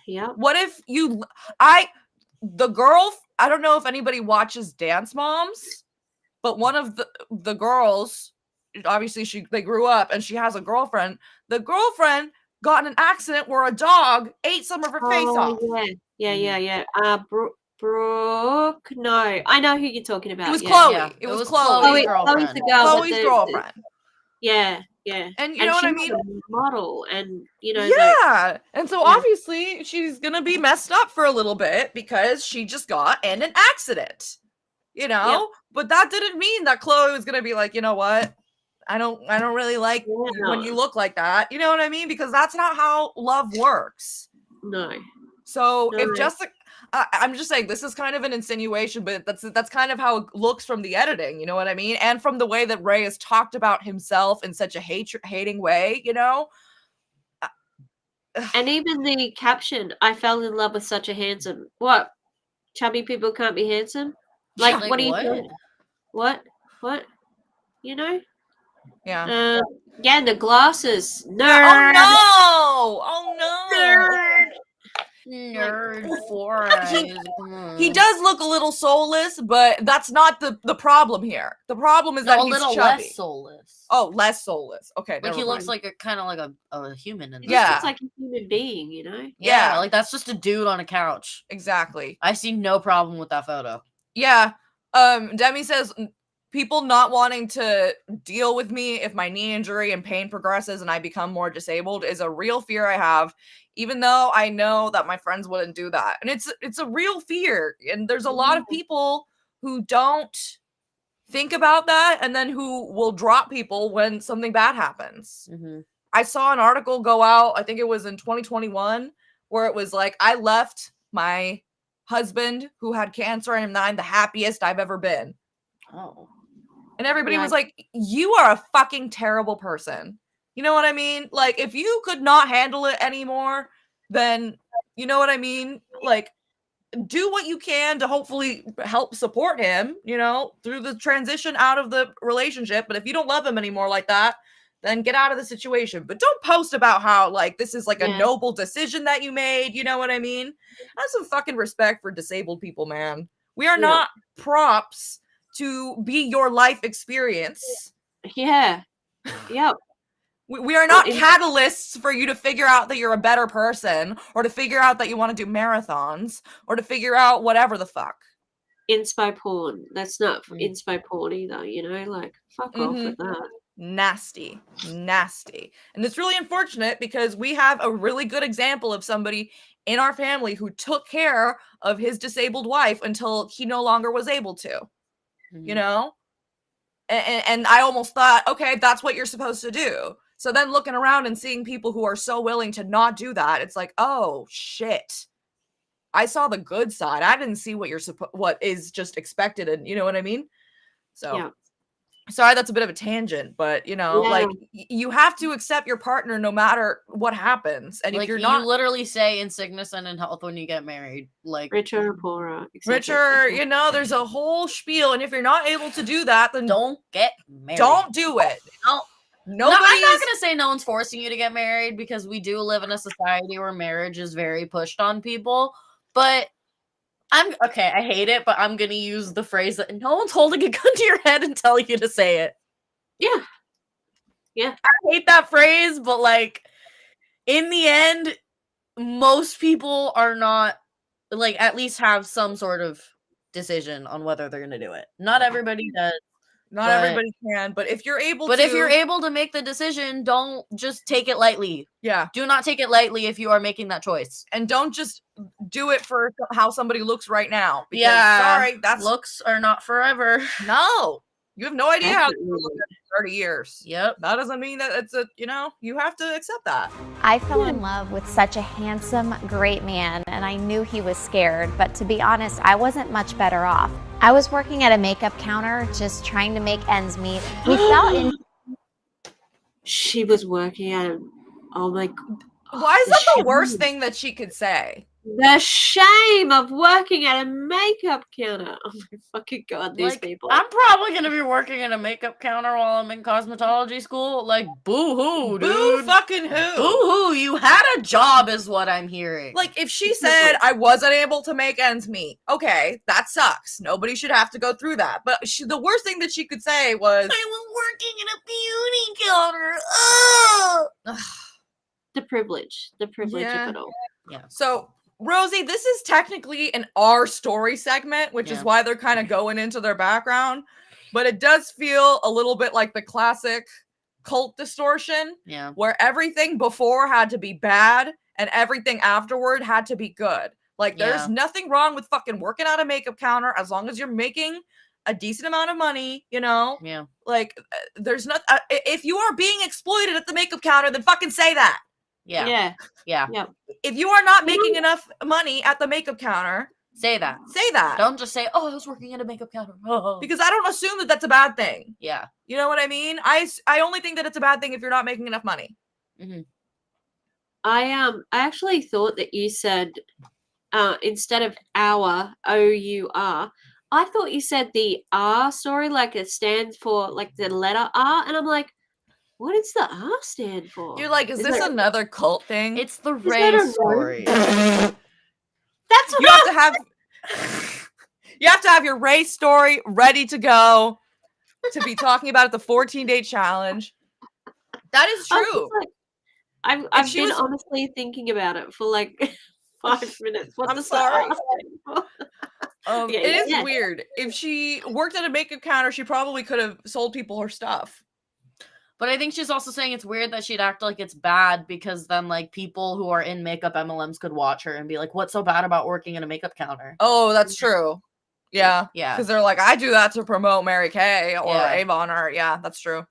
Yeah.
What if I don't know if anybody watches Dance Moms, but one of the girls, obviously they grew up and she has a girlfriend. The girlfriend got in an accident where a dog ate some of her face off.
Yeah. Brooke. No, I know who you're talking about.
It was
yeah.
Chloe.
Yeah,
It was
Chloe's
Chloe.
girlfriend.
the girl.
Chloe's girlfriend.
Yeah.
And you know what I mean?
A model, and you know.
Yeah. And so
Yeah.
obviously she's gonna be messed up for a little bit because she just got in an accident. You know?
Yep.
But that didn't mean that Chloe was gonna be like, you know what? I don't really like when you look like that. You know what I mean? Because that's not how love works.
No.
So
No.
if Jessica, I'm just saying this is kind of an insinuation, but that's kind of how it looks from the editing. You know what I mean? And from the way that Ray has talked about himself in such a hating way. You know.
And even the caption, "I fell in love with such a handsome." What? Chubby people can't be handsome? Like what are you doing? What? You know?
Yeah.
Yeah, and the glasses. Nerd.
Oh no!
Nerd forehead.
He does look a little soulless, but that's not the problem here. The problem is that
a
he's
little
chubby.
less soulless.
Oh, less soulless. Okay,
Like he
never
looks
mind.
like a human. In
He
this.
Yeah.
looks like a human being, you know?
Yeah, like that's just a dude on a couch.
Exactly.
I see no problem with that photo.
Yeah. Demi says people not wanting to deal with me if my knee injury and pain progresses and I become more disabled is a real fear I have, even though I know that my friends wouldn't do that. And it's a real fear. And there's a lot of people who don't think about that and then who will drop people when something bad happens.
Mhm.
I saw an article go out, I think it was in 2021, where it was like, I left my husband who had cancer and I'm the happiest I've ever been.
Oh.
And everybody
Yeah.
was like, you are a fucking terrible person. You know what I mean? Like, if you could not handle it anymore, then, you know what I mean? Like, do what you can to hopefully help support him, you know, through the transition out of the relationship. But if you don't love him anymore like that, then get out of the situation. But don't post about how, like, this is like a noble decision that you made. You know what I mean? Have some fucking respect for disabled people, man. We are not props to be your life experience.
Yeah. Yep.
We are not catalysts for you to figure out that you're a better person or to figure out that you want to do marathons or to figure out whatever the fuck.
Inspo porn. That's not inspo porn either, you know? Like, fuck off with that.
Nasty. And it's really unfortunate because we have a really good example of somebody in our family who took care of his disabled wife until he no longer was able to. You know? And I almost thought, okay, that's what you're supposed to do. So then looking around and seeing people who are so willing to not do that, it's like, oh shit. I saw the good side. I didn't see what what is just expected, and you know what I mean? So sorry, that's a bit of a tangent, but you know, like you have to accept your partner no matter what happens. And
like,
if you're not,
you literally say in sickness and in health when you get married, like
richer or poorer,
richer, you know, there's a whole spiel. And if you're not able to do that, then
don't get married.
Don't do it.
No, I'm not gonna say no one's forcing you to get married because we do live in a society where marriage is very pushed on people. But I hate it, but I'm gonna use the phrase that no one's holding a gun to your head and telling you to say it.
Yeah.
I hate that phrase, but like in the end, most people are not like at least have some sort of decision on whether they're gonna do it. Not everybody does.
Not everybody can, but if you're able
if you're able to make the decision, don't just take it lightly.
Yeah.
Do not take it lightly if you are making that choice.
And don't just do it for how somebody looks right now. Because,
sorry, looks are not forever.
No. You have no idea how you look in 30 years.
Yep.
That doesn't mean that it's you have to accept that.
I fell in love with such a handsome, great man, and I knew he was scared, but to be honest, I wasn't much better off. I was working at a makeup counter, just trying to make ends meet. We fell in.
She was working at a, oh my God.
Why is that the worst thing that she could say?
The shame of working at a makeup counter. Oh my fucking God, these people.
I'm probably going to be working at a makeup counter while I'm in cosmetology school. Like, boo-hoo, dude.
Boo fucking who?
Boo-hoo, you had a job is what I'm hearing.
Like, if she said, I wasn't able to make ends meet, okay, that sucks. Nobody should have to go through that. But the worst thing that she could say was, I was working at a beauty counter. Ugh.
The privilege of it all.
Yeah.
So, Rosie, this is technically an our story segment, which is why they're kind of going into their background. But it does feel a little bit like the classic cult distortion, where everything before had to be bad and everything afterward had to be good. Like, there's nothing wrong with fucking working at a makeup counter as long as you're making a decent amount of money, you know?
Yeah.
Like, there's not. If you are being exploited at the makeup counter, then fucking say that.
Yeah.
If you are not making enough money at the makeup counter,
say that.
Say that.
Don't just say, "Oh, I was working at a makeup counter." Oh.
Because I don't assume that that's a bad thing.
Yeah.
You know what I mean? I only think that it's a bad thing if you're not making enough money.
Mm-hmm.
I actually thought that you said instead of our O-U-R, I thought you said the R story, like it stands for like the letter R, and I'm like, what does the R stand for?
You're like, is this another cult thing?
It's the Ray story.
That's what
you have to have your Ray story ready to go to be talking about at the 14-day challenge. That is true.
I've been honestly thinking about it for like 5 minutes. What
I'm
does
sorry.
the R stand for?
It is weird. If she worked at a makeup counter, she probably could have sold people her stuff.
But I think she's also saying it's weird that she'd act like it's bad because then, like, people who are in makeup MLMs could watch her and be like, what's so bad about working in a makeup counter?
Oh, that's true. Yeah.
Yeah.
Because they're like, I do that to promote Mary Kay or Avon or, that's true.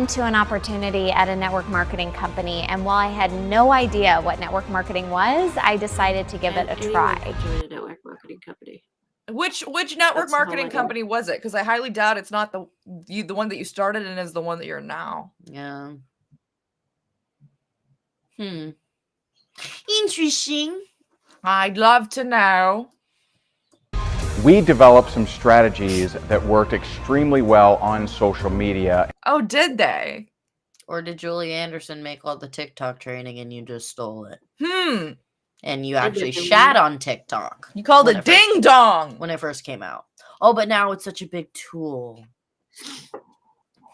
Into an opportunity at a network marketing company, and while I had no idea what network marketing was, I decided to give it a try.
Join a network marketing company.
Which network
That's the whole
marketing
idea.
company was it? Because I highly doubt it's not the one that you started and is the one that you're now.
Yeah. Interesting.
I'd love to know.
We developed some strategies that worked extremely well on social media.
Oh, did they?
Or did Julie Anderson make all the TikTok training and you just stole it? And you
I
actually
did.
shat on TikTok.
You called it ding dong
when it first came out. Oh, but now it's such a big tool.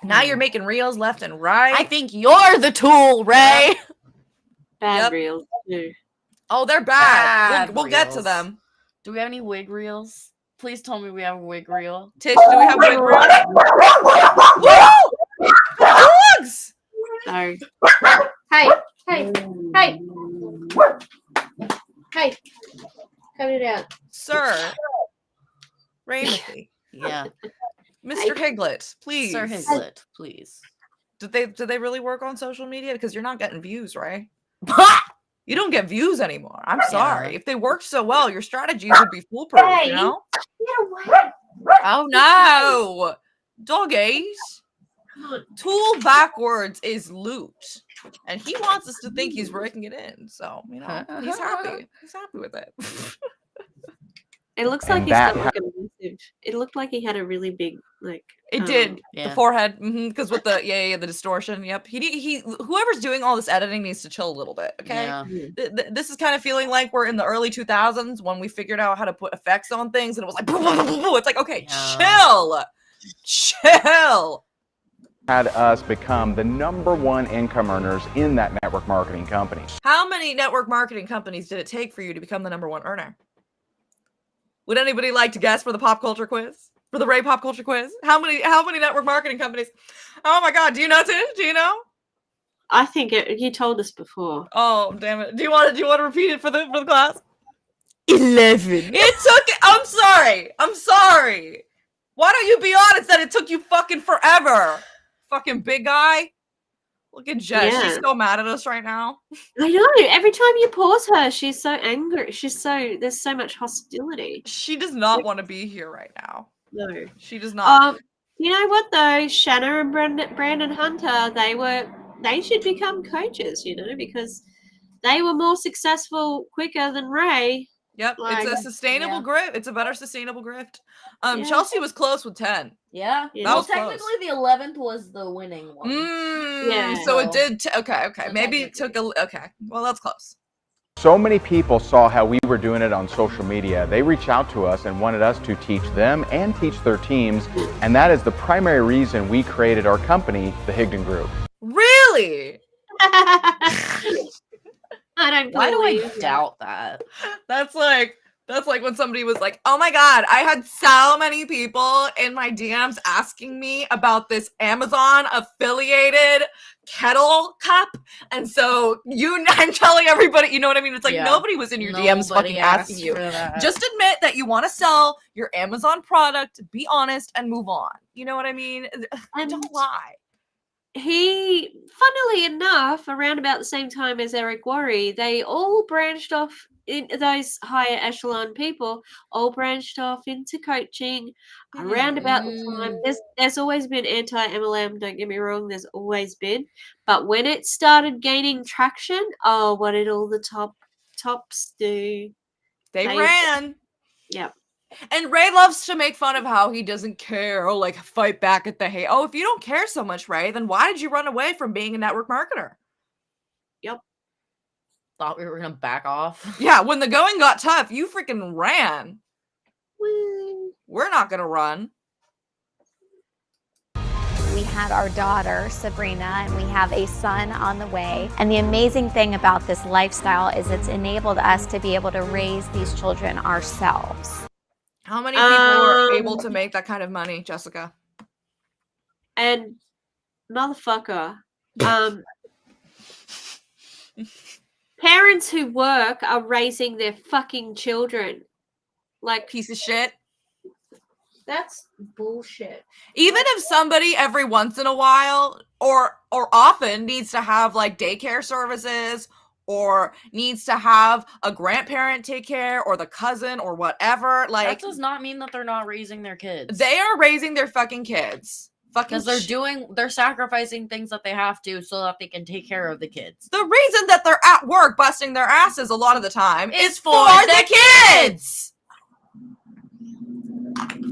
Now you're making reels left and right.
I think you're the tool, Ray.
Bad reels too.
Oh, they're bad. We'll get to
reels.
them.
Do we have any wig reels? Please tell me we have a wig reel.
Tish, do we have wig reels? Woo! Dogs!
Sorry.
Hey. Cut it out.
Sir. Raymond.
Yeah.
Mr. Higlet, please.
Sir Higlet, please.
Did they really work on social media? Because you're not getting views, right? You don't get views anymore. I'm sorry.
Yeah.
If they worked so well, your strategies would be foolproof,
Hey.
you know?
Get away.
Oh no. Doggies. Tool backwards is loot. And he wants us to think he's breaking it in. So, you know, he's happy. He's happy with it.
It looks
And
like he's
that
got like a massive. It looked like he had a really big like.
It did.
Yeah.
The forehead, because with the the distortion. Yep. He whoever's doing all this editing needs to chill a little bit. Okay.
Yeah.
This is kind of feeling like we're in the early 2000s when we figured out how to put effects on things, and it was like, it's like, okay, chill.
Had us become the #1 income earners in that network marketing company.
How many network marketing companies did it take for you to become the #1 earner? Would anybody like to guess for the pop culture quiz? For the Ray pop culture quiz? How many network marketing companies? Oh my god, do you know, Tish? Do you know?
I think you told us before.
Oh, damn it. Do you want to repeat it for the class?
11.
It took I'm sorry. Why don't you be honest that it took you fucking forever? Fucking big guy. Look at Jess.
Yeah.
She's so mad at us right now.
I know. Every time you pause her, she's so angry. There's so much hostility.
She does not want to be here right now.
No.
She does not.
You know what though? Shanna and Brandon Hunter, they should become coaches, you know, because they were more successful quicker than Ray.
Yep,
Like,
it's a sustainable grift. It's a better sustainable grift.
Yeah.
Chelsea was close with 10.
Yeah.
Yeah.
That
Well,
was close.
technically the 11th was the winning one.
Yeah.
So it did. Okay.
So
Maybe it took okay. Well, that's close.
So many people saw how we were doing it on social media. They reached out to us and wanted us to teach them and teach their teams. And that is the primary reason we created our company, the Higdon Group.
Really?
I don't
Why do
believe
I
you.
doubt that?
That's like when somebody was like, "Oh my god, I had so many people in my DMs asking me about this Amazon affiliated kettle cup." And so I'm telling everybody, you know what I mean? It's like nobody was in your DMs fucking asking you. Just admit that you want to sell your Amazon product, be honest, and move on. You know what I mean?
And
Don't lie.
he, funnily enough, around about the same time as Eric Worre, they all branched off in those higher echelon people all branched off into coaching around about the time. There's always been anti-MLM, don't get me wrong, there's always been. But when it started gaining traction, oh, what did all the tops do?
They ran.
Yep.
And Ray loves to make fun of how he doesn't care or like fight back at the hate. Oh, if you don't care so much, Ray, then why did you run away from being a network marketer?
Yep.
Thought we were gonna back off.
Yeah, when the going got tough, you freaking ran.
Woo.
We're not gonna run.
We had our daughter, Sabrina, and we have a son on the way. And the amazing thing about this lifestyle is it's enabled us to be able to raise these children ourselves.
How many people are able to make that kind of money, Jessica?
And motherfucker, parents who work are raising their fucking children. Like,
Piece of shit.
That's bullshit.
Even if somebody every once in a while or often needs to have like daycare services or needs to have a grandparent take care or the cousin or whatever, like
That does not mean that they're not raising their kids.
they are raising their fucking kids.
Because they're sacrificing things that they have to so that they can take care of the kids.
The reason that they're at work busting their asses a lot of the time is for the kids.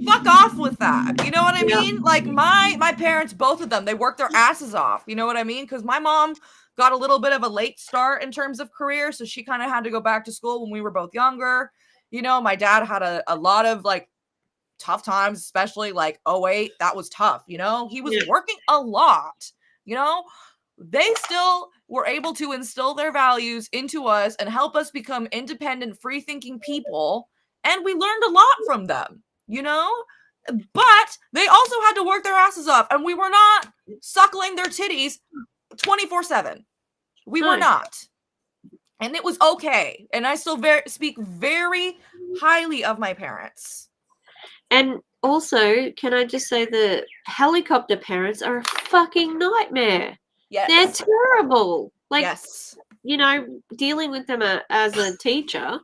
Fuck off with that. You know what I mean? Like my parents, both of them, they worked their asses off. You know what I mean? Because my mom got a little bit of a late start in terms of career, so she kind of had to go back to school when we were both younger. You know, my dad had a lot of like tough times, especially like 08. That was tough. You know, he was working a lot. You know, they still were able to instill their values into us and help us become independent, free-thinking people, and we learned a lot from them. You know, but they also had to work their asses off, and we were not suckling their titties 24/7. We were not, and it was okay. And I still speak very highly of my parents.
and also, can I just say the helicopter parents are a fucking nightmare.
Yes,
They're terrible. Like,
yes,
you know, dealing with them as a teacher,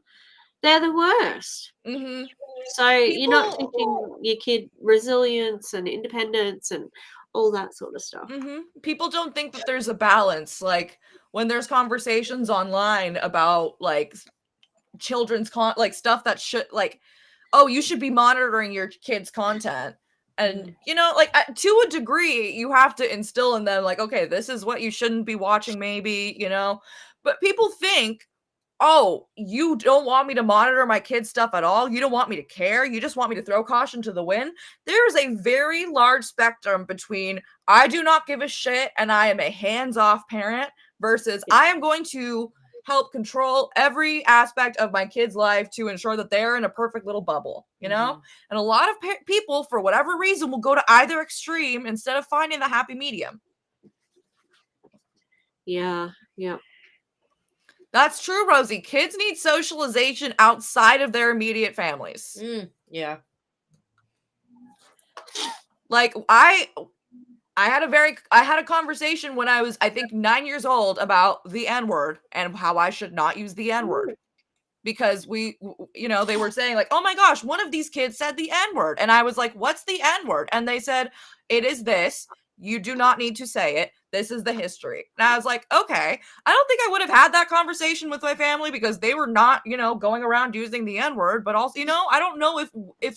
they're the worst.
mm-hmm.
So you're not teaching your kid resilience and independence and all that sort of stuff.
Mm-hmm. People don't think that there's a balance. Like when there's conversations online about like children's like stuff that should like, oh, you should be monitoring your kids' content. And, you know, like to a degree, you have to instill in them like, okay, this is what you shouldn't be watching maybe, you know, but people think, oh, you don't want me to monitor my kids' stuff at all? You don't want me to care? You just want me to throw caution to the wind? There is a very large spectrum between I do not give a shit and I am a hands-off parent versus I am going to help control every aspect of my kid's life to ensure that they're in a perfect little bubble, you know? Mm-hmm. And a lot of people, for whatever reason, will go to either extreme instead of finding the happy medium.
Yeah, yeah.
That's true, Rosie. Kids need socialization outside of their immediate families.
Yeah.
Like I had a conversation when I was, I think, 9 years old about the N-word and how I should not use the N-word. Because they were saying like, oh my gosh, one of these kids said the N-word. And I was like, what's the N-word? And they said, it is this. You do not need to say it. This is the history. And I was like, okay. I don't think I would have had that conversation with my family because they were not, going around using the N-word. But also, I don't know if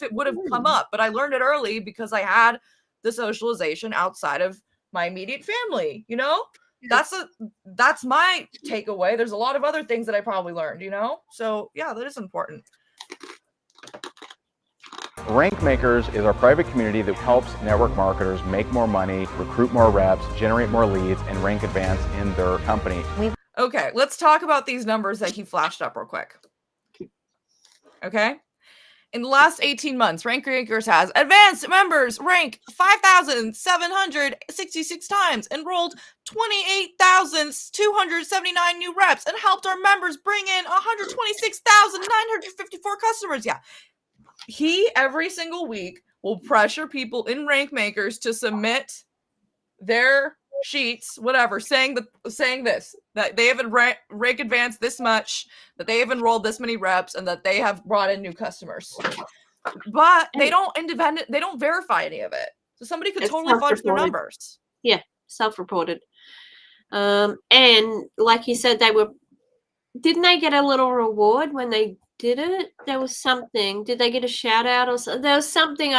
it would have come up. But I learned it early because I had the socialization outside of my immediate family, That's my takeaway. There's a lot of other things that I probably learned, So yeah, that is important.
Rankmakers is our private community that helps network marketers make more money, recruit more reps, generate more leads, and rank advance in their company.
Okay, let's talk about these numbers that he flashed up real quick. Okay. In the last 18 months, Rankmakers has advanced members rank 5,766 times, enrolled 28,279 new reps, and helped our members bring in 126,954 customers. Yeah. He, every single week, will pressure people in Rankmakers to submit their sheets, whatever, saying this, that they have rank advanced this much, that they have enrolled this many reps, and that they have brought in new customers. But they don't verify any of it. So somebody could totally fudge their numbers.
Yeah, self-reported. And like you said, didn't they get a little reward when they did it? There was something. Did they get a shout out or something? There was something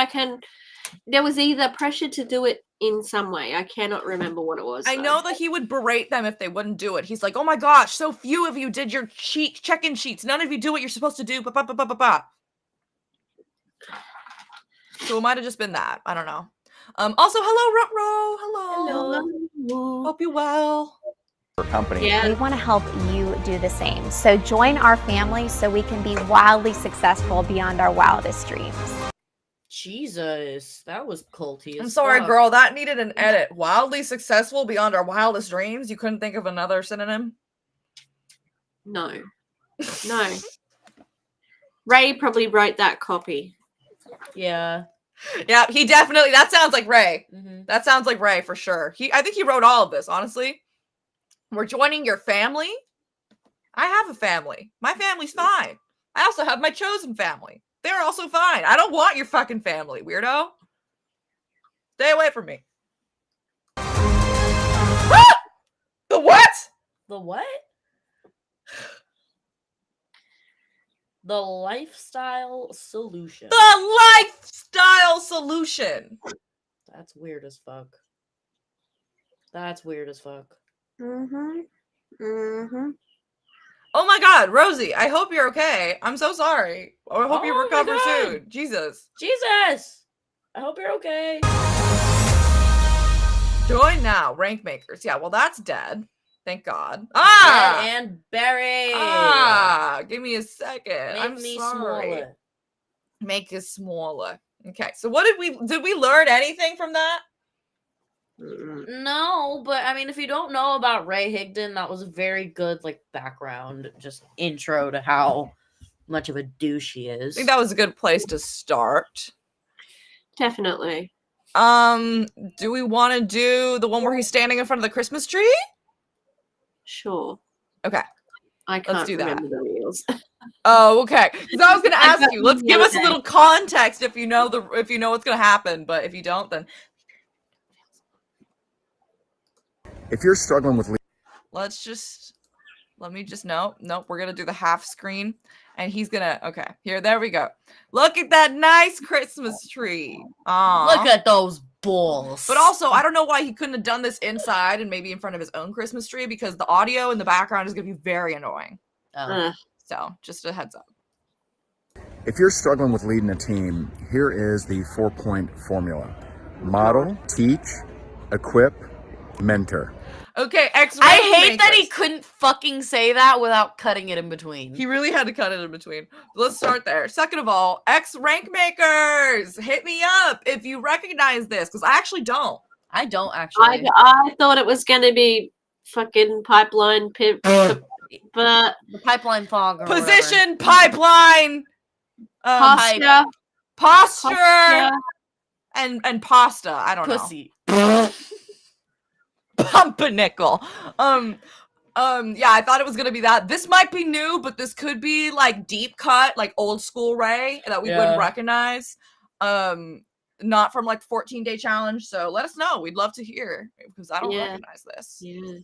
there was either pressure to do it in some way. I cannot remember what it was.
I know that he would berate them if they wouldn't do it. He's like, oh my gosh, so few of you did your check-in sheets. None of you do what you're supposed to do. So it might have just been that. I don't know. Also, hello, Rutro. Hello.
Hello.
Hope you're well.
company.
Yeah.
We want to help you do the same. So join our family so we can be wildly successful beyond our wildest dreams.
Jesus, that was culty.
I'm
as
sorry,
fuck.
girl. That needed an edit. Wildly successful beyond our wildest dreams. You couldn't think of another synonym?
No. No. Ray probably wrote that copy.
Yeah.
Yeah, he definitely. That sounds like Ray.
Mm-hmm.
That sounds like Ray for sure. I think he wrote all of this. Honestly, we're joining your family. I have a family. My family's fine. I also have my chosen family. They're also fine. I don't want your fucking family, weirdo. Stay away from me. Ah! The what?
The what? The lifestyle solution.
The lifestyle solution.
That's weird as fuck. That's weird as fuck.
Mm-hmm. Mm-hmm.
Oh my god, Rosie, I hope you're okay. I'm so sorry. I hope you
Oh my
recover
God.
soon. Jesus.
Jesus! I hope you're okay.
Join now, Rankmakers. Yeah, well, that's dead. Thank God. Ah!
And buried.
Give me a second.
Make
I'm
me
sorry.
smaller.
Make it smaller. Okay, so what did we learn anything from that?
No, but I mean, if you don't know about Ray Higdon, that was a very good like background, just intro to how much of a douche he
I
is.
think that was a good place to start.
Definitely.
Do we want to do the one where he's standing in front of the Christmas tree?
Sure.
Okay.
I can't
Let's do that.
remember the reels.
Oh, okay. Because I was going to
I
ask
got
you. Let's
the
give
other
us a
day.
little context if you know what's going to happen. But if you don't, then
If you're struggling with
let me just nope. We're gonna do the half screen, and he's gonna there we go. Look at that nice Christmas tree.
Look at those balls.
But also, I don't know why he couldn't have done this inside and maybe in front of his own Christmas tree, because the audio in the background is gonna be very annoying. So just a heads up.
If you're struggling with leading a team, here is the 4-point formula. Model, teach, equip, mentor.
Okay,
I hate that he couldn't fucking say that without cutting it in between.
He really had to cut it in between. Let's start there. Second of all, Rankmakers, hit me up if you recognize this, because I actually don't.
I don't actually.
I thought it was going to be fucking pipeline pip, but
The pipeline fog or
Position, pipeline, posture, and pasta. I don't
pussy.
know. Pumpernickel. Yeah, I thought it was gonna be that. This might be new, but this could be like deep cut, like old school Ray that we wouldn't recognize. Not from like 14-day challenge. So let us know. We'd love to hear, because I don't recognize this.
Yeah.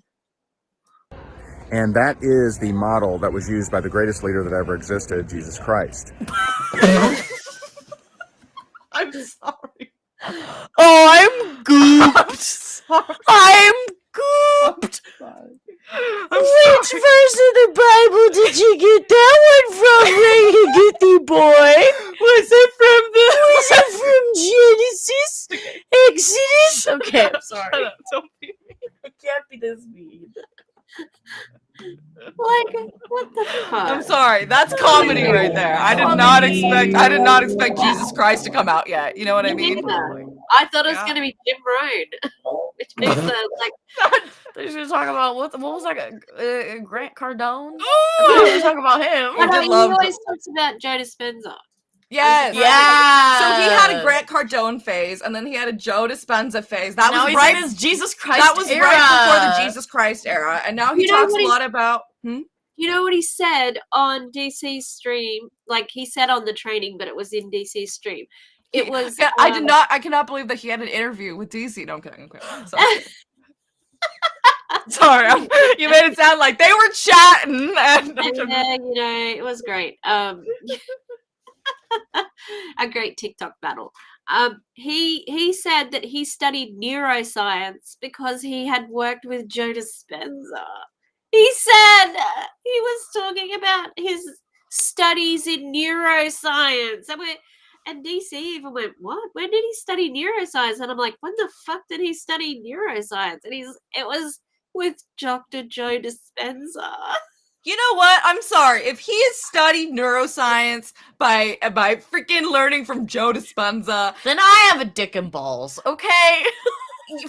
And that is the model that was used by the greatest leader that ever existed, Jesus Christ.
I'm sorry.
Oh, I'm gooped.
I'm
gooped.
Which
verse of the Bible did you get that one from, Ray Higgity boy? Was it from Genesis? Exodus? Okay, I'm sorry.
Shut up, don't be
It can't be this mean.
Like, what the fuck?
I'm sorry. That's comedy right there. I did not expect Jesus Christ to come out yet. You know what I mean?
I thought it was going to be Jim Rohn. Which makes sense. Like,
They're just gonna talk about what was that? Grant Cardone.
Ooh!
They're talking about him.
I know, he always talks about Joe Dispenza.
Yes.
Yeah.
So he had a Grant Cardone phase, and then he had a Joe Dispenza phase. That
now
was
he's
right.
in his Jesus Christ.
That was
era.
right before the Jesus Christ era, and now he talks a lot about.
You know what he said on DC's stream? Like he said on the training, but it was in DC's stream. It was.
Yeah, I cannot believe that he had an interview with DC. No, I'm kidding. Sorry. Sorry, you made it sound like they were chatting.
Yeah, you know, it was great. A great TikTok battle. He said that he studied neuroscience because he had worked with Joe Dispenza. He said he was talking about his studies in neuroscience. And DC even went, what? When did he study neuroscience? And I'm like, when the fuck did he study neuroscience? And it was with Dr. Joe Dispenza.
You know what? I'm sorry. If he has studied neuroscience by freaking learning from Joe Dispenza,
then I have a dick and balls, okay?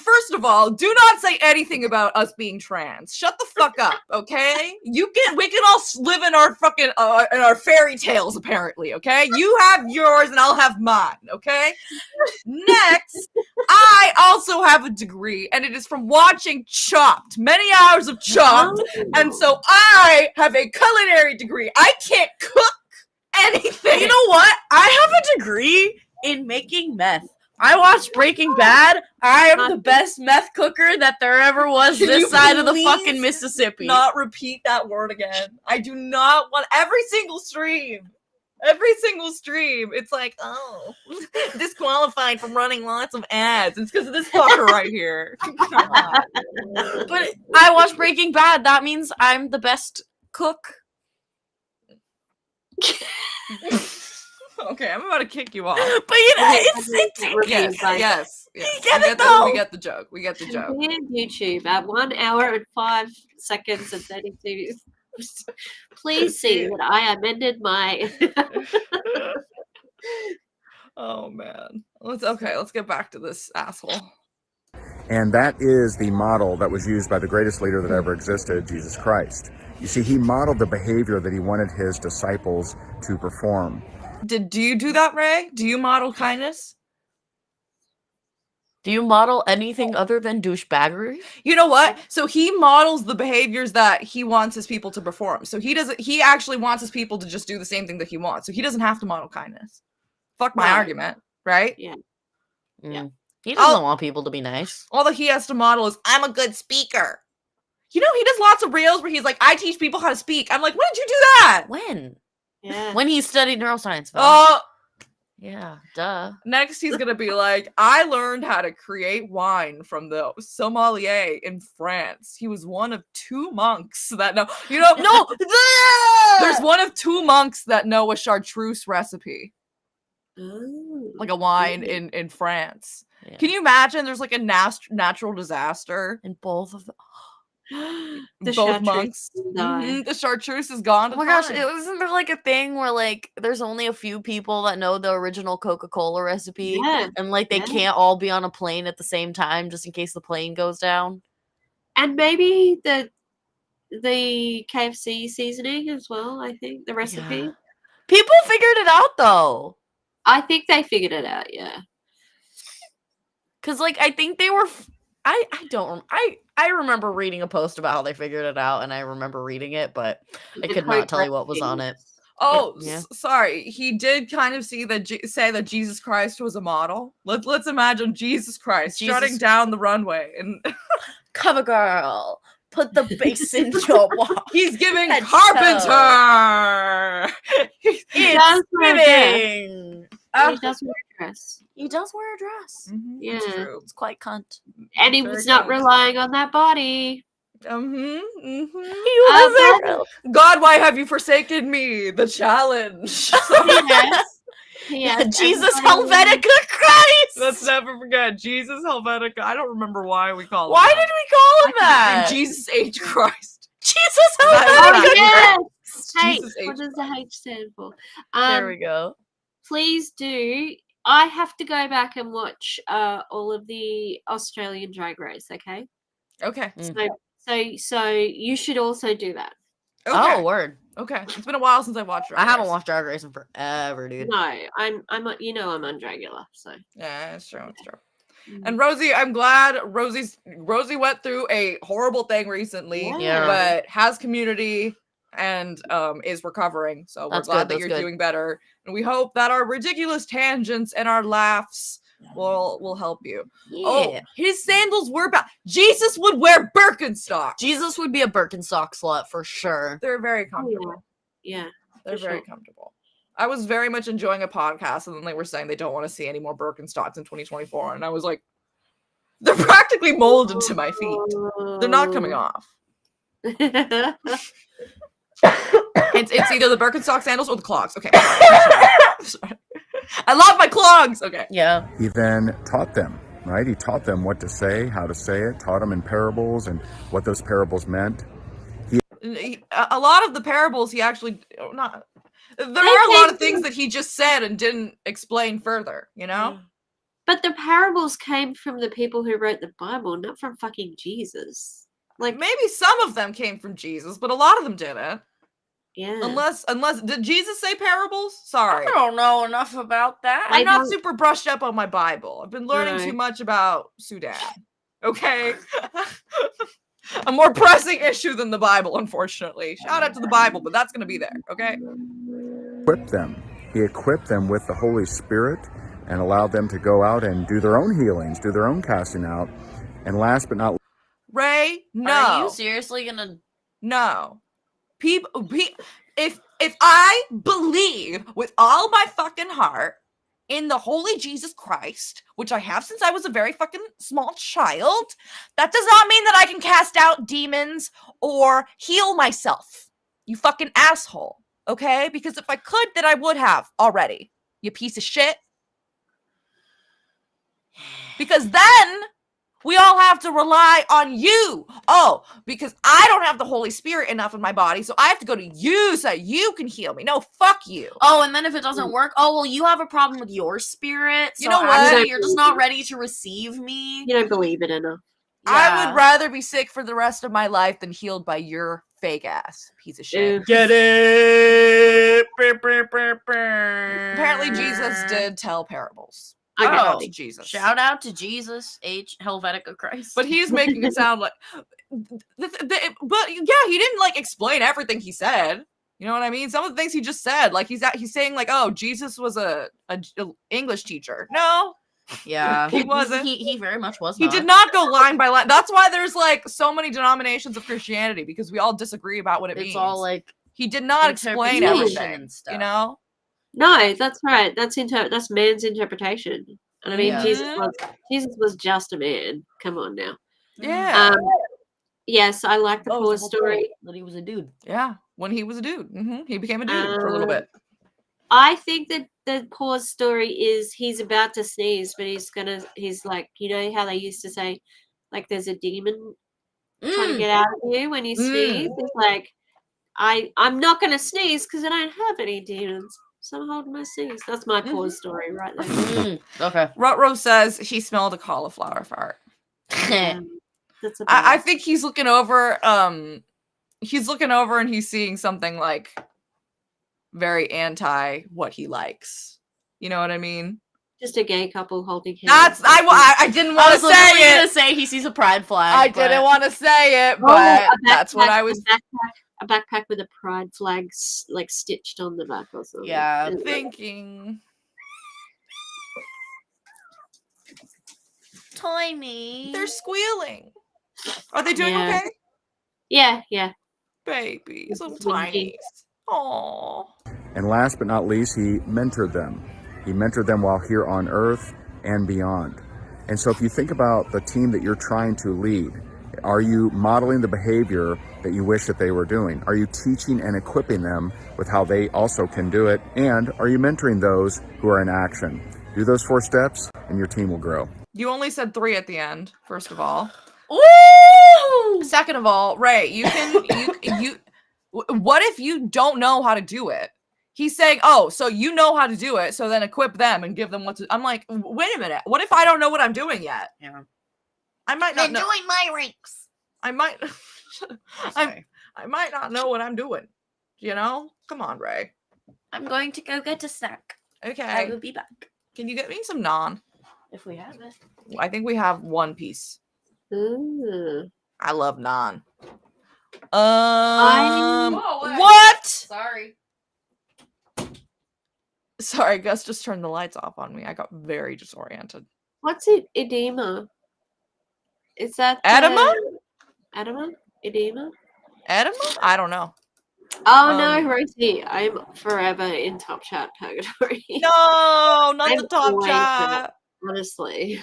First of all, do not say anything about us being trans. Shut the fuck up, okay? We can all live in our fucking in our fairy tales, apparently, okay? You have yours and I'll have mine, okay? Next, I also have a degree, and it is from watching Chopped, many hours of Chopped, and so I have a culinary degree. I can't cook anything.
You know what? I have a degree in making meth. I watched Breaking Bad. I am the best meth cooker that there ever was this side of the fucking Mississippi.
Not repeat that word again. I do not want every single stream. It's like, oh, disqualified from running lots of ads. It's because of this fucker right here.
But I watched Breaking Bad. That means I'm the best cook.
Okay, I'm about to kick you off.
But you know,
Yes.
We get
the joke.
YouTube at 1 hour and 5 seconds and 32. Please see that I amended my.
Oh man. Let's get back to this asshole.
And that is the model that was used by the greatest leader that ever existed, Jesus Christ. You see, he modeled the behavior that he wanted his disciples to perform.
Do you do that, Ray? Do you model kindness?
Do you model anything other than douchebaggery?
You know what? So he models the behaviors that he wants his people to perform. So he actually wants his people to just do the same thing that he wants. So he doesn't have to model kindness. Fuck my argument, right?
Yeah.
He doesn't want people to be nice.
All that he has to model is, I'm a good speaker. You know, he does lots of reels where he's like, I teach people how to speak. I'm like, when did you do that?
When?
Yeah.
When he studied neuroscience. Yeah, duh.
Next, he's gonna be like, I learned how to create wine from the sommelier in France. He was one of 2 monks that know. You know, no, there's one of 2 monks that know a chartreuse recipe, like a wine in France. Yeah. Can you imagine? There's like a natural disaster,
and both of them.
Both monks. The chartreuse is gone.
Oh my gosh, isn't there like a thing where like there's only a few people that know the original Coca-Cola recipe, and like they can't all be on a plane at the same time just in case the plane goes down?
And maybe the KFC seasoning as well. I think the recipe.
Yeah. People figured it out though.
I think they figured it out. Yeah.
Cause like I think they were. I remember reading a post about how they figured it out, and I remember reading it, but I could not tell you what was on it.
Oh, sorry. He did kind of say that Jesus Christ was a model. Let's imagine Jesus Christ strutting down the runway and
cover girl, put the bass in your walk.
He's giving carpenter.
It's fitting.
He does wear a dress.
He does wear a dress.
Mm-hmm.
Yeah,
it's quite cunt.
And he was not relying on that body.
He was
God, why have you forsaken me? The challenge.
Yes.
Jesus Helvetica Christ.
Let's never forget Jesus Helvetica. I don't remember why we call him.
Why did we call him that?
Jesus H Christ.
Jesus Helvetica.
Yes. H.
Jesus
What does the H stand for?
There we go. Please
do. I have to go back and watch all of the Australian Drag Race. Okay.
Okay.
So you should also do that.
Okay.
Oh, word.
Okay. It's been a while since I watched Drag Race.
I haven't watched Drag Race in forever, dude.
No, I'm I'm on Dragula, so.
Yeah, it's true. And Rosie, I'm glad Rosie went through a horrible thing recently, but has community and is recovering. So we're glad that you're doing better. And we hope that our ridiculous tangents and our laughs will help you.
Yeah.
Oh, his sandals were about Jesus would wear Birkenstock.
Jesus would be a Birkenstock slut for sure.
They're very comfortable.
Yeah.
They're very comfortable. I was very much enjoying a podcast, and then they were saying they don't want to see any more Birkenstocks in 2024. And I was like, they're practically molded to my feet. They're not coming off. It's either the Birkenstock sandals or the clogs. Okay. Sorry. I love my clogs. Okay.
Yeah.
He then taught them, right? He taught them what to say, how to say it, taught them in parables and what those parables meant.
A lot of the parables he actually not. There are a lot of things that he just said and didn't explain further, you know?
But the parables came from the people who wrote the Bible, not from fucking Jesus. Like,
maybe some of them came from Jesus, but a lot of them didn't.
yeah.
Unless did Jesus say parables? Sorry.
I don't know enough about that.
I'm not super brushed up on my Bible. I've been learning
No.
too much about Sudan. Okay? A more pressing issue than the Bible, unfortunately. Shout out to the Bible, but that's going to be there, okay?
Equipped them. He equipped them with the Holy Spirit and allowed them to go out and do their own healings, do their own casting out. And last but not least,
Ray, no.
Are you seriously gonna?
No. If I believe with all my fucking heart in the holy Jesus Christ, which I have since I was a very fucking small child, that does not mean that I can cast out demons or heal myself. You fucking asshole. Okay? Because if I could, then I would have already. You piece of shit. Because then we all have to rely on you. Oh, because I don't have the Holy Spirit enough in my body, so I have to go to you so you can heal me. No, fuck you.
Oh, and then if it doesn't work, oh, well, you have a problem with your spirit. So
You know what?
actually, you're just not ready to receive me.
You don't believe it enough.
I would rather be sick for the rest of my life than healed by your fake ass piece of shit.
Get it.
Apparently, Jesus did tell parables.
Okay.
Shout out to Jesus.
Shout out to Jesus, H. Helvetica Christ.
But he's making it sound like, but yeah, he didn't like explain everything he said. You know what I mean? Some of the things he just said, like he's saying like, oh, Jesus was a English teacher. No,
yeah,
he wasn't.
He very much was.
He did not go line by line. That's why there's like so many denominations of Christianity, because we all disagree about what it means.
It's all like
he did not explain everything.
and stuff.
You know?
No, that's right. That's man's interpretation. And I mean,
Yeah.
Jesus was just a man. Come on now.
Yeah.
Yes, I like the
Oh,
poor
it's the whole
story.
point that he was a dude.
Yeah. When he was a dude, he became a dude for a little bit.
I think that the poor story is he's about to sneeze, but he's like, you know how they used to say, like, there's a demon trying to get out of you when you sneeze. It's like, I'm not going to sneeze because I don't have any demons. So I'm holding my sneeze. That's my poor story right there.
Okay.
Rutro says he smelled a cauliflower fart.
That's
I think he's looking over. He's looking over and he's seeing something like very anti what he likes. You know what I mean?
just a gay couple holding hands.
That's I didn't want to say it.
Gonna say he sees a pride flag.
I didn't want to say it, but that's what I was
a backpack with a pride flag like stitched on the back or something.
Yeah,
thinking.
Tiny.
They're squealing. Are they doing
Yeah.
okay?
Yeah.
Babies, little
It's winky.
tinies. Aww.
And last but not least, he mentored them. He mentored them while here on earth and beyond. And so if you think about the team that you're trying to lead, are you modeling the behavior that you wish that they were doing? Are you teaching and equipping them with how they also can do it? And are you mentoring those who are in action? Do those 4 steps and your team will grow.
You only said 3 at the end, first of all.
Ooh!
Second of all, Ray, you can what if you don't know how to do it? He's saying, oh, so you know how to do it, so then equip them and give them what to. I'm like, wait a minute. What if I don't know what I'm doing yet?
Yeah.
I might not know.
Join my ranks.
I might I might not know what I'm doing. You know? Come on, Ray.
I'm going to go get a snack. I
Okay.
will be back.
Can you get me some naan?
If we have it.
I think we have 1 piece.
Ooh.
I love naan.
Whoa,
What?
Sorry.
Sorry, Gus just turned the lights off on me. I got very disoriented.
What's it? Edema. Is that
Edema?
Edema? Edema?
Edema? I don't know.
Oh no, Rosie! I'm forever in Top Chat purgatory.
No, not
I'm
the top
blank
chat.
Honestly.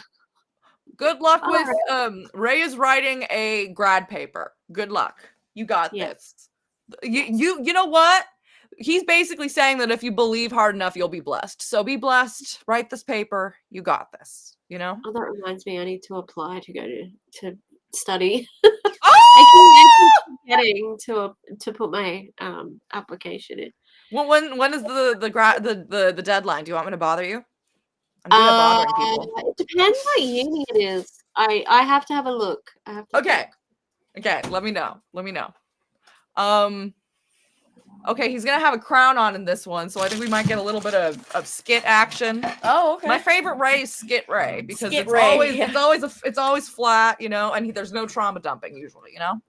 Good luck
All
with Ray is writing a grad paper. Good luck. You got
Yeah.
this. You know what? He's basically saying that if you believe hard enough, you'll be blessed. So be blessed. Write this paper. You got this. You know?
Oh, that reminds me, I need to apply to go to study.
Oh!
I keep forgetting to put my application in.
Well, when is the deadline? Do you want me to bother you? I'm good at bothering people.
It depends what uni it is. I have to have a look. I have to
Okay. Okay, let me know. Okay, he's gonna have a crown on in this one, so I think we might get a little bit of skit action.
Oh, okay.
My favorite Ray is Skit Ray because
Skit
it's
Ray,
always
yeah.
it's always flat, you know, and there's no trauma dumping usually, you know.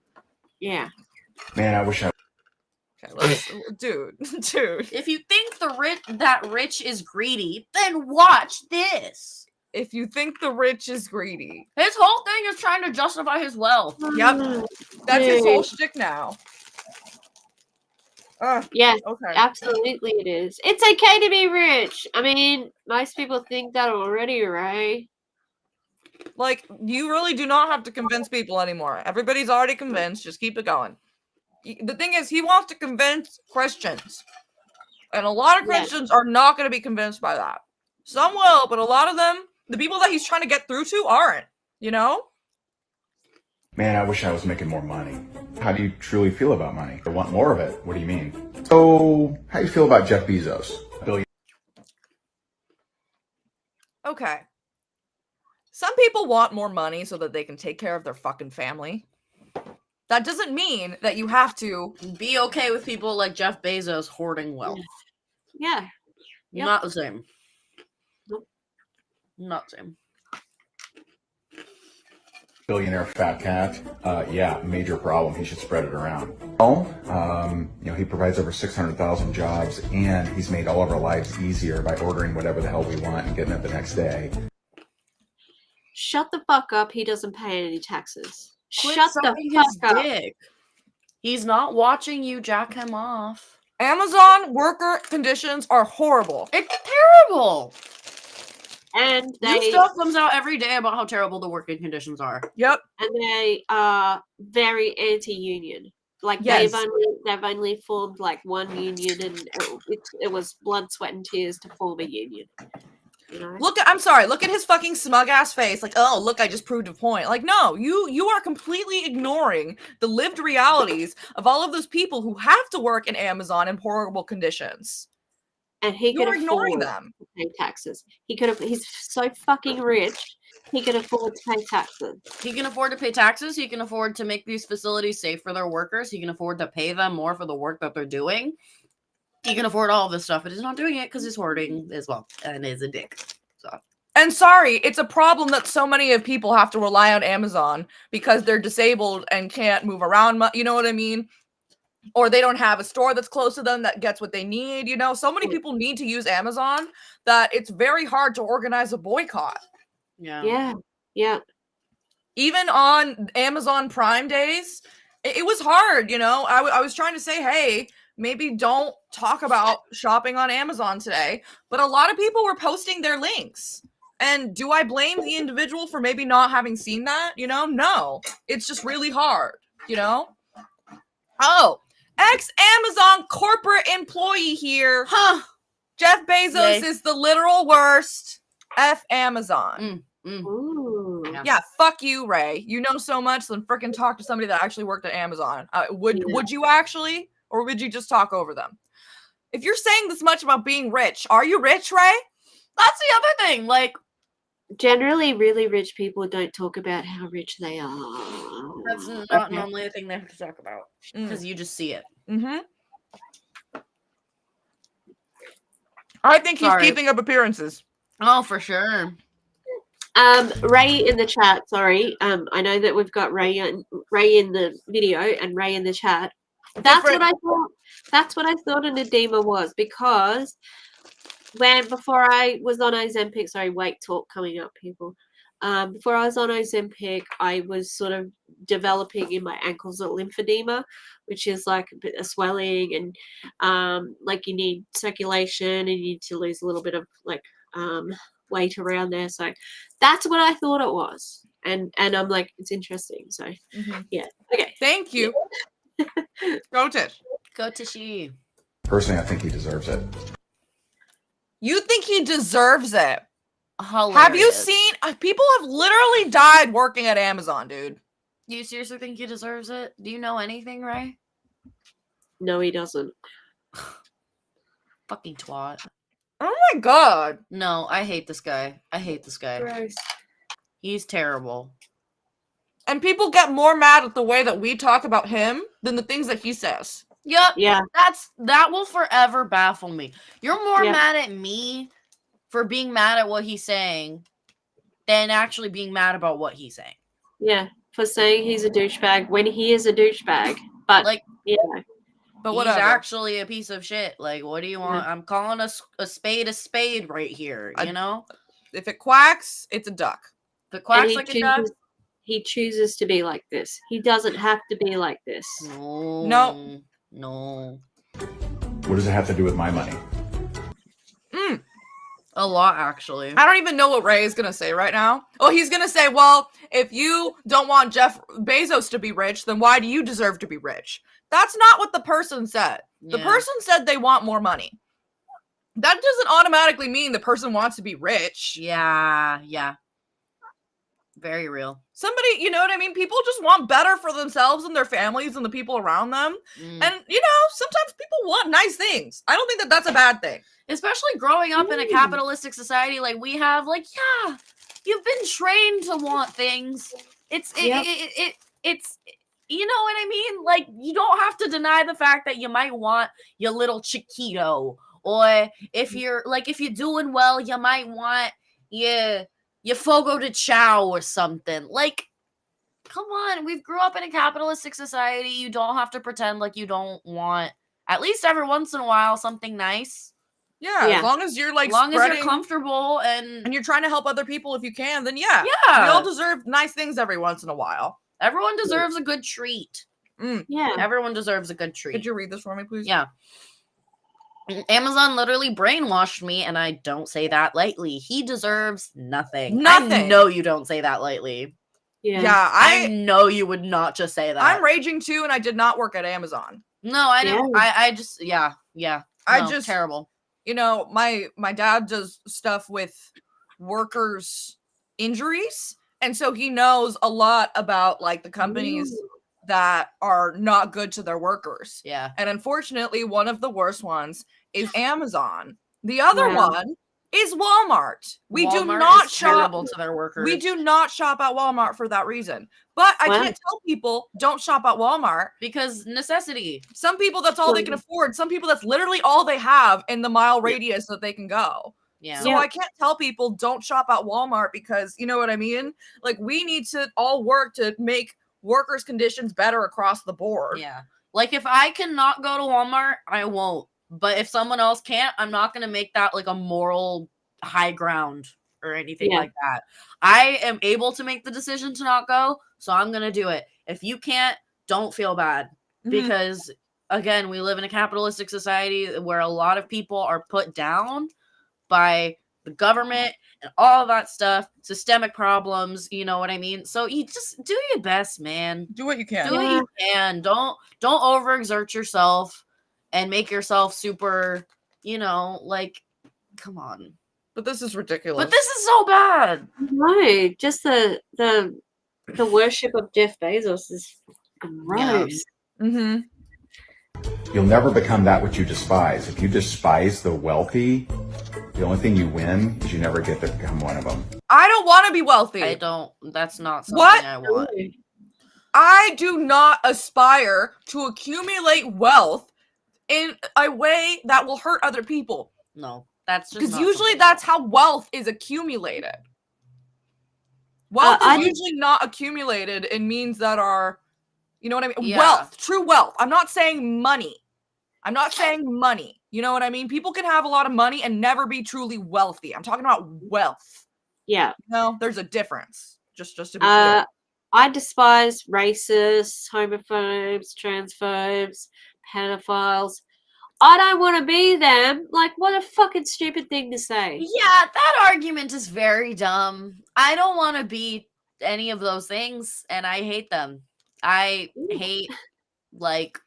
Yeah.
Man, I wish I.
Okay, let's, dude.
If you think that rich is greedy, then watch this.
If you think the rich is greedy,
His whole thing is trying to justify his wealth.
Yep. That's his whole shtick now.
Yes,
Okay.
absolutely it is. It's okay to be rich. I mean, most people think that already, right?
Like, you really do not have to convince people anymore. Everybody's already convinced. Just keep it going. The thing is, he wants to convince Christians. And a lot of Christians are not going to be convinced by that. Some will, but a lot of them, the people that he's trying to get through to aren't, you know?
Man, I wish I was making more money. How do you truly feel about money? I want more of it. What do you mean? So, how do you feel about Jeff Bezos?
Okay. Some people want more money so that they can take care of their fucking family. That doesn't mean that you have to
be okay with people like Jeff Bezos hoarding wealth.
Yeah. Yep.
Not the same.
Nope.
Not the same.
Billionaire fat cat, yeah, major problem. He should spread it around. You know, he provides over 600,000 jobs, and he's made all of our lives easier by ordering whatever the hell we want and getting it the next day.
Shut the fuck up. He doesn't pay any taxes.
Quit
Shut the
sucking his
fuck up.
dick. He's not watching you jack him off.
Amazon worker conditions are horrible.
It's terrible.
And
New stuff comes out every day about how terrible the working conditions are.
Yep.
And they are very anti-union. Like they've only formed like one union, and it was blood, sweat, and tears to form a union. You know?
Look at his fucking smug ass face. Like, oh, look, I just proved a point. Like, no, you are completely ignoring the lived realities of all of those people who have to work in Amazon in horrible conditions.
And he could
ignoring
afford
them.
to pay taxes. He's so fucking rich. He can afford to pay taxes.
He can afford to pay taxes. He can afford to make these facilities safe for their workers. He can afford to pay them more for the work that they're doing. He can afford all of this stuff, but he's not doing it because he's hoarding as well and is a dick. So.
And sorry, it's a problem that so many of people have to rely on Amazon because they're disabled and can't move around. You know what I mean? Or they don't have a store that's close to them that gets what they need. You know, so many people need to use Amazon that it's very hard to organize a boycott.
Yeah.
Even on Amazon Prime days, it was hard, you know. I was trying to say, hey, maybe don't talk about shopping on Amazon today. But a lot of people were posting their links. And do I blame the individual for maybe not having seen that? You know, no. It's just really hard, you know? Oh, ex-Amazon corporate employee here.
Huh.
Jeff Bezos is the literal worst. F Amazon.
Ooh.
Yeah, fuck you, Ray. You know so much, then frickin' talk to somebody that actually worked at Amazon. Would you actually? Or would you just talk over them? If you're saying this much about being rich, are you rich, Ray?
That's the other thing. Like,
generally, really rich people don't talk about how rich they are.
That's not normally a thing they have to talk about because you just see it.
Mm-hmm. I think he's keeping up appearances.
Oh, for sure.
Ray in the chat. Sorry. I know that we've got Ray in the video and Ray in the chat. That's what I thought. That's what I thought an edema was, because before I was on Ozempic, sorry, weight talk coming up, people. Before I was on Ozempic, I was sort of developing in my ankles a lymphedema, which is like a bit of swelling, and like you need circulation and you need to lose a little bit of like weight around there. So that's what I thought it was, and I'm like, it's interesting. So yeah, okay,
thank you. Go Tish.
Go Tishy.
Personally, I think he deserves it.
You think he deserves it?
hilarious.
Have you seen? People have literally died working at Amazon, dude.
You seriously think he deserves it? Do you know anything, Ray?
No, he doesn't.
Fucking twat.
Oh my god.
No, I hate this guy. I hate this guy.
Gross.
He's terrible.
And people get more mad at the way that we talk about him than the things that he says.
Yep.
Yeah.
That will forever baffle me. You're more
Yeah.
mad at me for being mad at what he's saying than actually being mad about what he's saying.
Yeah. For saying he's a douchebag when he is a douchebag. But
Like,
yeah.
But
he's
whatever.
actually a piece of shit. Like, what do you want? I'm calling a spade right here, you know?
If it quacks, it's a duck.
If it
And
quacks like a duck.
he chooses to be like this. He doesn't have to be like this.
No.
What does it have to do with my money?
A lot, actually.
I don't even know what Ray is going to say right now. Oh, he's going to say, well, if you don't want Jeff Bezos to be rich, then why do you deserve to be rich? That's not what the person said. The
Yeah.
person said they want more money. That doesn't automatically mean the person wants to be rich.
Yeah. Very real.
Somebody, you know what I mean? People just want better for themselves and their families and the people around them. And, you know, sometimes people want nice things. I don't think that that's a bad thing.
Especially growing up in a capitalistic society like we have, like, yeah, you've been trained to want things. It's you know what I mean? Like, you don't have to deny the fact that you might want your little Chiquito, or if you're doing well, you might want your Fogo de Chao or something. Like, come on, we've grew up in a capitalistic society. You don't have to pretend like you don't want, at least every once in a while, something nice.
Yeah,
Yeah.
as long as you're like
As long as
spreading
you're comfortable and
you're trying to help other people if you can, then yeah.
yeah,
We all deserve nice things every once in a while.
everyone deserves a good treat.
Yeah.
Everyone deserves a good treat.
Could you read this for me, please?
Yeah. Amazon literally brainwashed me, and I don't say that lightly. He deserves nothing. I
Nothing.
know you don't say that lightly.
Yeah.
Yeah,
I know you would not just say that.
I'm raging too, and I did not work at Amazon.
No, I didn't.
Yeah.
I just yeah.
I
No,
just-
terrible.
You know, my dad does stuff with workers' injuries, and so he knows a lot about like the companies that are not good to their workers.
Yeah.
And unfortunately, one of the worst ones is Amazon. The other
Wow.
one is Walmart. We do
Walmart
not
is
shop.
terrible to their workers.
We do not shop at Walmart for that reason. But I
Wow.
can't tell people don't shop at Walmart.
because necessity.
Some people, that's all they can afford. Some people, that's literally all they have in the mile radius that they can go.
Yeah.
So I can't tell people don't shop at Walmart because, you know what I mean? Like, we need to all work to make workers' conditions better across the board.
Yeah. Like, if I cannot go to Walmart, I won't. But if someone else can't, I'm not going to make that like a moral high ground or anything
Yeah.
like that. I am able to make the decision to not go, so I'm going to do it. If you can't, don't feel bad.
Mhm.
Because, again, we live in a capitalistic society where a lot of people are put down by the government and all of that stuff, systemic problems, you know what I mean? So you just do your best, man.
Do what you can.
Do what you can. Don't overexert yourself and make yourself super, you know, like, come on.
But this is ridiculous.
But this is so bad.
No, just the worship of Jeff Bezos is gross.
Mm-hmm.
You'll never become that which you despise. If you despise the wealthy, the only thing you win is you never get to become one of them.
I don't want to be wealthy.
I don't. That's not something
What?
I want.
I do not aspire to accumulate wealth in a way that will hurt other people.
No, that's just
Because
not
usually
something-
that's how wealth is accumulated. Wealth
I-
is usually not accumulated in means that are, you know what I mean?
Yeah.
Wealth, true wealth. I'm not saying money. I'm not saying money. You know what I mean? People can have a lot of money and never be truly wealthy. I'm talking about wealth.
Yeah.
No, there's a difference. Just to be clear.
I despise racists, homophobes, transphobes, pedophiles. I don't want to be them. Like, what a fucking stupid thing to say.
Yeah, that argument is very dumb. I don't want to be any of those things, and I hate them. I hate, like,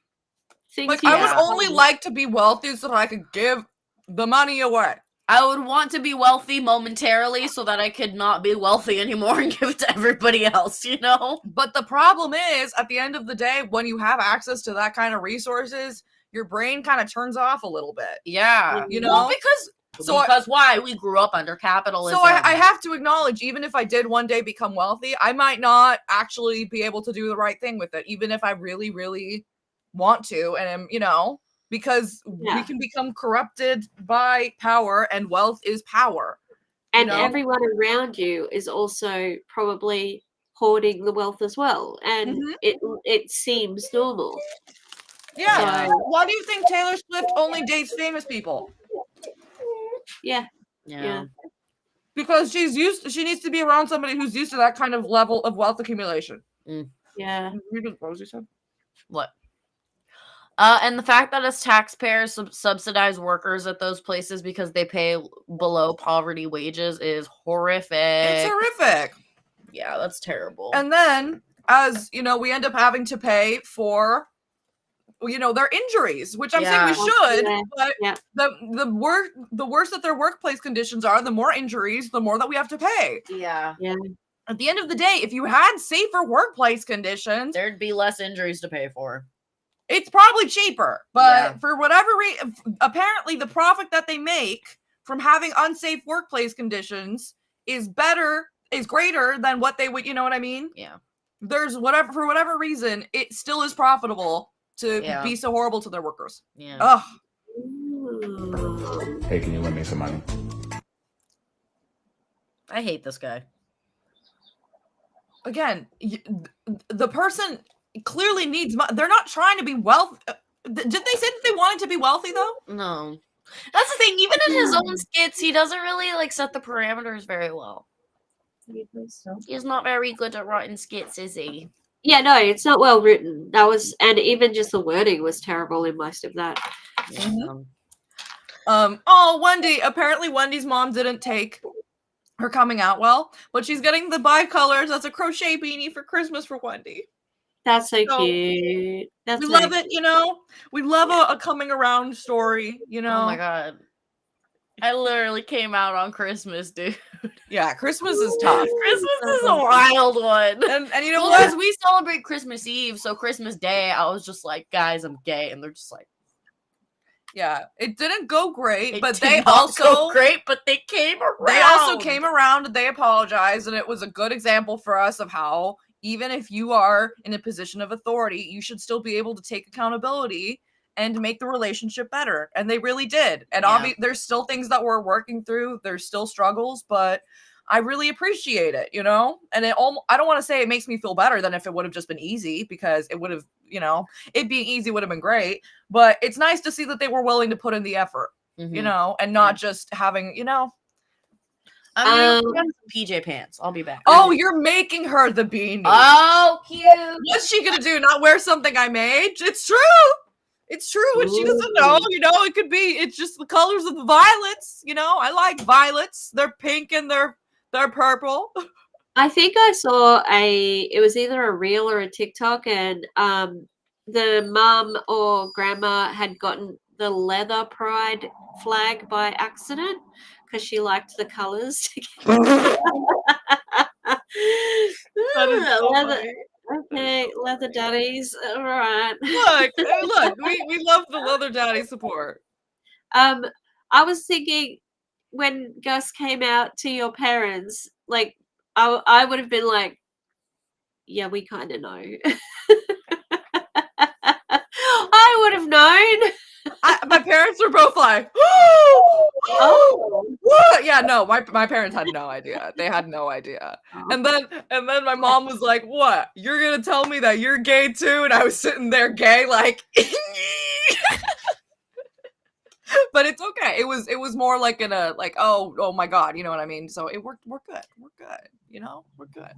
Things
Like,
you
I would
Yeah.
only like to be wealthy so that I could give the money away.
I would want to be wealthy momentarily so that I could not be wealthy anymore and give it to everybody else, you know?
But the problem is, at the end of the day, when you have access to that kind of resources, your brain kind of turns off a little bit.
Yeah.
You know?
Well, because why? We grew up under capitalism.
So I have to acknowledge, even if I did one day become wealthy, I might not actually be able to do the right thing with it, even if I really, really want to. And am, because we can become corrupted by power, and wealth is power.
And everyone around you is also probably hoarding the wealth as well. And it seems normal.
Yeah. So, why do you think Taylor Swift only dates famous people?
Yeah.
Because she needs to be around somebody who's used to that kind of level of wealth accumulation.
Yeah.
What was you said?
What? And the fact that as taxpayers subsidize workers at those places because they pay below poverty wages is horrific.
It's horrific.
Yeah, that's terrible.
And then, as we end up having to pay for their injuries, which I'm saying we should, but the worse that their workplace conditions are, the more injuries, the more that we have to pay.
Yeah.
At the end of the day, if you had safer workplace conditions,
there'd be less injuries to pay for.
It's probably cheaper, but for whatever reason, apparently the profit that they make from having unsafe workplace conditions is greater than what they would, you know what I mean?
Yeah.
For whatever reason, it still is profitable to be so horrible to their workers.
Yeah.
Ugh.
Hey, can you lend me some money?
I hate this guy.
Again, the person clearly needs money. They're not trying to be wealthy. Did they say that they wanted to be wealthy, though?
No. That's the thing. Even in his own skits, he doesn't really set the parameters very well. He's not very good at writing skits, is he?
Yeah, no, it's not well written. And even just the wording was terrible in most of that.
Wendy. Apparently, Wendy's mom didn't take her coming out well, but she's getting the bicolors. That's a crochet beanie for Christmas for Wendy.
That's so cute.
We love it, We love a coming around story,
Oh my god. I literally came out on Christmas, dude.
Yeah, Christmas is tough.
Christmas is a wild one.
And you know what?
Because we celebrate Christmas Eve, so Christmas Day, I was just like, guys, I'm gay. And they're just like,
yeah, it didn't go great, but
they also came around.
They also came around and they apologized, and it was a good example for us of how even if you are in a position of authority, you should still be able to take accountability and make the relationship better. And they really did. And there's still things that we're working through. There's still struggles, but I really appreciate it, And I don't want to say it makes me feel better than if it would have just been easy, because it would have, it being easy would have been great. But it's nice to see that they were willing to put in the effort, and not just having,
I'm gonna some PJ pants. I'll be back.
Oh, you're making her the beanie.
Oh, cute.
What's she gonna do? Not wear something I made? It's true. It's true. And she doesn't know, it could be, it's just the colors of the violets. I like violets. They're pink and they're purple.
I think I saw it was either a reel or a TikTok, and the mum or grandma had gotten the leather pride flag by accident because she liked the colors. Leather daddies. All right.
Look, we love the leather daddy support.
I was thinking, when Gus came out to your parents, I would have been like, yeah, we kind of know. I would have known.
My parents were both like, oh, what? Yeah, no, my parents had no idea. They had no idea.
Oh.
And then my mom was like, what? You're gonna tell me that you're gay too? And I was sitting there gay, like but it's okay. It was more like in a oh my god, you know what I mean? So it worked. We're good. We're good.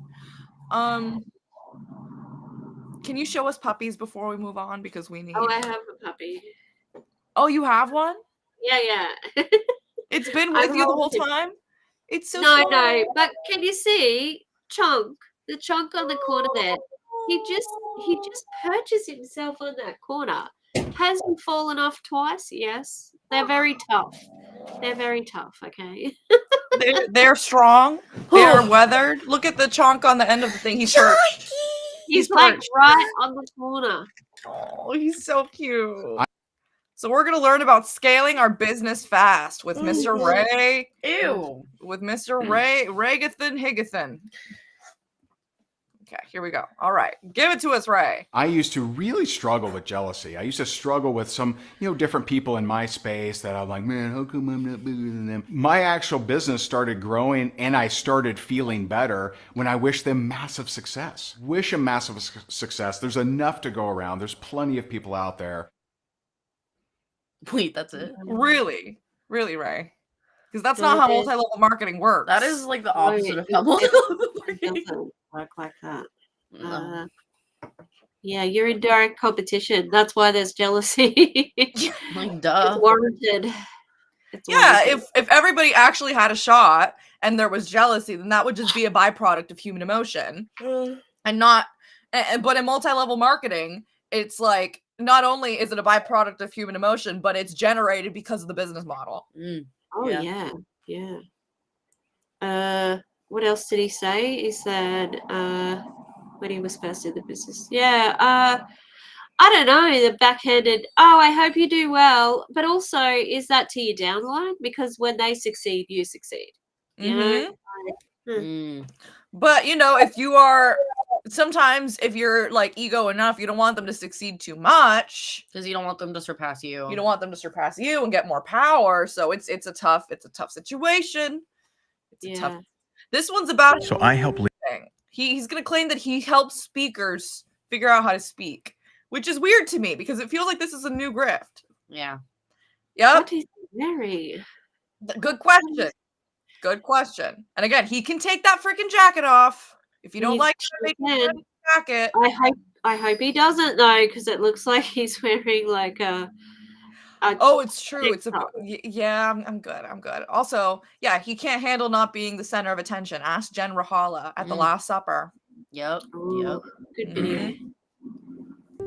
Can you show us puppies before we move on? Because we need.
Oh, I have a puppy.
Oh, you have one?
Yeah.
It's been with you the whole time? It's so
No, but can you see Chunk? The chunk on the corner there. He just perches himself on that corner. Has he fallen off twice? Yes. They're very tough. They're very tough, okay?
They're strong. They're weathered. Look at the chonk on the end of the thing. He's hurt.
He's like
perched.
right on the corner.
Oh, he's so cute. So we're gonna learn about scaling our business fast with Mr. Ray.
Ew.
With Mr. Ray Ragathan Higdon. Okay, here we go. All right, give it to us, Ray.
I used to really struggle with jealousy. I used to struggle with some, different people in my space that I'm like, man, how come I'm not bigger than them? My actual business started growing and I started feeling better when I wished them massive success. Wish them massive success. There's enough to go around. There's plenty of people out there.
Wait, that's it?
Really, Ray? Because that's not how multi-level marketing works.
That is like the opposite of how
It doesn't work like that.
No.
Yeah, you're in direct competition. That's why there's jealousy.
Like, duh.
It's warranted.
Yeah, if everybody actually had a shot and there was jealousy, then that would just be a byproduct of human emotion. And not, but in multi-level marketing, it's like, not only is it a byproduct of human emotion, but it's generated because of the business model.
Oh yeah. What else did he say? He said when he was first in the business. Yeah, I don't know, the backhanded, oh, I hope you do well. But also, is that to your downline? Because when they succeed, you succeed. You know?
But if you are sometimes if you're like ego enough, you don't want them to succeed too much.
Because you don't want them to surpass you.
You don't want them to surpass you and get more power. So it's a tough situation. It's a tough. This one's about
So I help
he's gonna claim that he helps speakers figure out how to speak, which is weird to me because it feels like this is a new grift.
Yeah.
Yep.
What is Mary?
Good question. Good question. And again, he can take that freaking jacket off. If you don't like the jacket.
I hope he doesn't though, because it looks like he's wearing like a
oh, it's true. It's yeah. I'm good. Also, yeah, he can't handle not being the center of attention. Ask Jen Rahala at the Last Supper.
Yep.
Good video.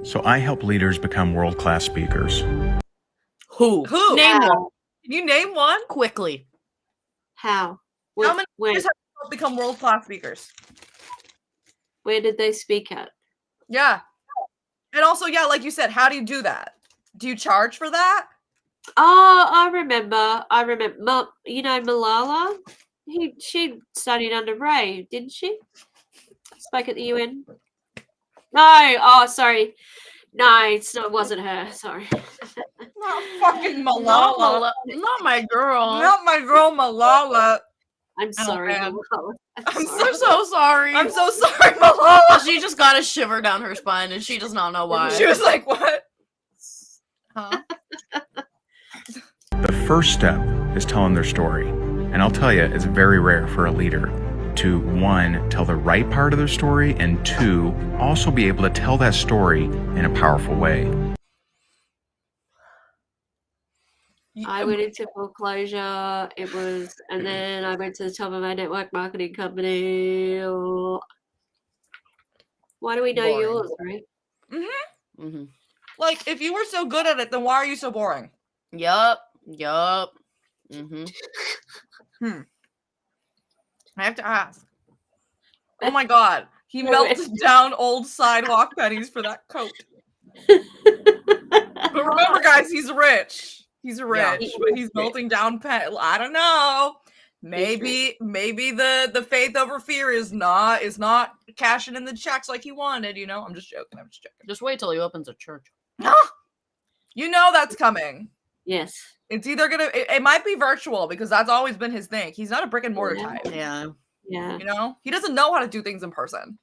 So I help leaders become world-class speakers.
Who? Name one. Can you name one
quickly?
How?
How many leaders have become world-class speakers?
Where did they speak at?
Yeah. And also, yeah, like you said, how do you do that? Do you charge for that?
Oh, I remember. You know Malala? She studied under Ray, didn't she? Spoke at the UN. No. Oh, sorry. No, it wasn't her. Sorry.
Not fucking Malala.
Not my girl.
Not my girl Malala.
I'm sorry.
I'm
so sorry.
I'm so sorry, Malala.
She just got a shiver down her spine and she does not know why.
She was like, what? Huh?
The first step is telling their story. And I'll tell you, it's very rare for a leader to, one, tell the right part of their story, and two, also be able to tell that story in a powerful way.
I went into foreclosure. And then I went to the top of my network marketing company. Why do we know yours, right?
Like, if you were so good at it, then why are you so boring?
Yup.
I have to ask. Oh my god, he melted down old sidewalk pennies for that coat. But remember, guys, he's rich. He's rich, but he's melting down I don't know. Maybe the faith over fear is not cashing in the checks like he wanted. I'm just joking.
Just wait till he opens a church.
That's coming.
Yes.
It's either it might be virtual because that's always been his thing. He's not a brick and mortar type.
Yeah.
He doesn't know how to do things in person.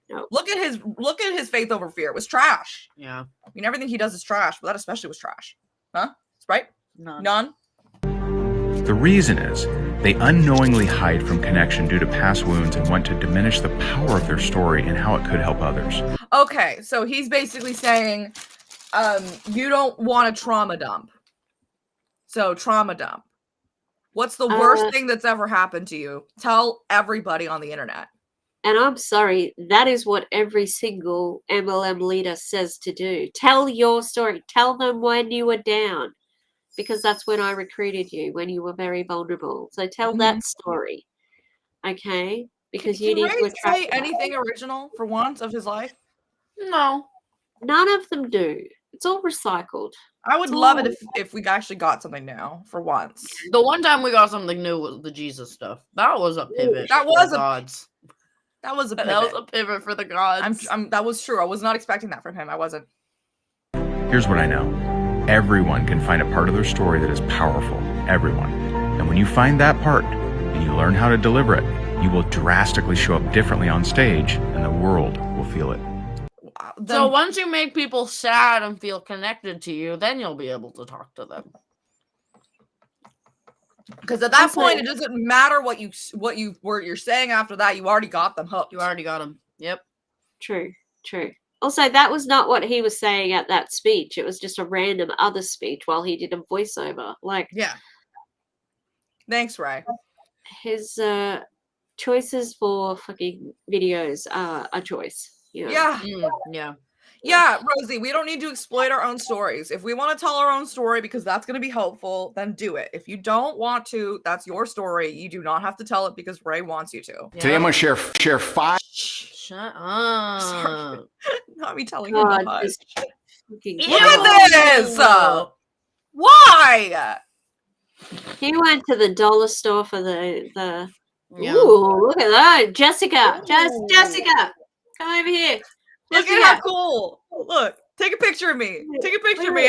No.
Look at his faith over fear. It was trash.
Yeah.
I mean, everything he does is trash, but that especially was trash. Huh? Right? None.
The reason is they unknowingly hide from connection due to past wounds and want to diminish the power of their story and how it could help others.
Okay, so he's basically saying you don't want a trauma dump. So trauma dump. What's the worst thing that's ever happened to you? Tell everybody on the internet.
And I'm sorry, that is what every single MLM leader says to do. Tell your story. Tell them when you were down. because that's when I recruited you, when you were very vulnerable. So tell that story, okay? Because you
Can
need to
Ray
attract
say
that.
anything original for once of his life?
No.
None of them do. It's all recycled.
I would love it if we actually got something new for once.
The one time we got something new was the Jesus stuff. That was a pivot.
That
for
was
the
a-
gods.
That was a pivot.
That was a pivot for the gods.
That was true. I was not expecting that from him. I wasn't.
Here's what I know. Everyone can find a part of their story that is powerful. Everyone. And when you find that part and you learn how to deliver it, you will drastically show up differently on stage and the world will feel it.
So once you make people sad and feel connected to you, then you'll be able to talk to them.
Because at that point, it doesn't matter what you're saying after that. You already got them hooked.
You already got them. Yep.
True. Also, that was not what he was saying at that speech. It was just a random other speech while he did a voiceover.
Yeah. Thanks, Ray.
His choices for fucking videos are a choice.
Yeah. Yeah, Rosie, we don't need to exploit our own stories. If we want to tell our own story because that's going to be helpful, then do it. If you don't want to, that's your story. You do not have to tell it because Ray wants you to.
Yeah. Today I'm going to share 5.
Shut up.
Sorry. Not me telling you to hush.
Look
at this! Why?
He went to the dollar store for the
Yeah.
Ooh, look at that. Jessica, come over here.
Look at how cool. Look, take a picture of me. Take a picture of me,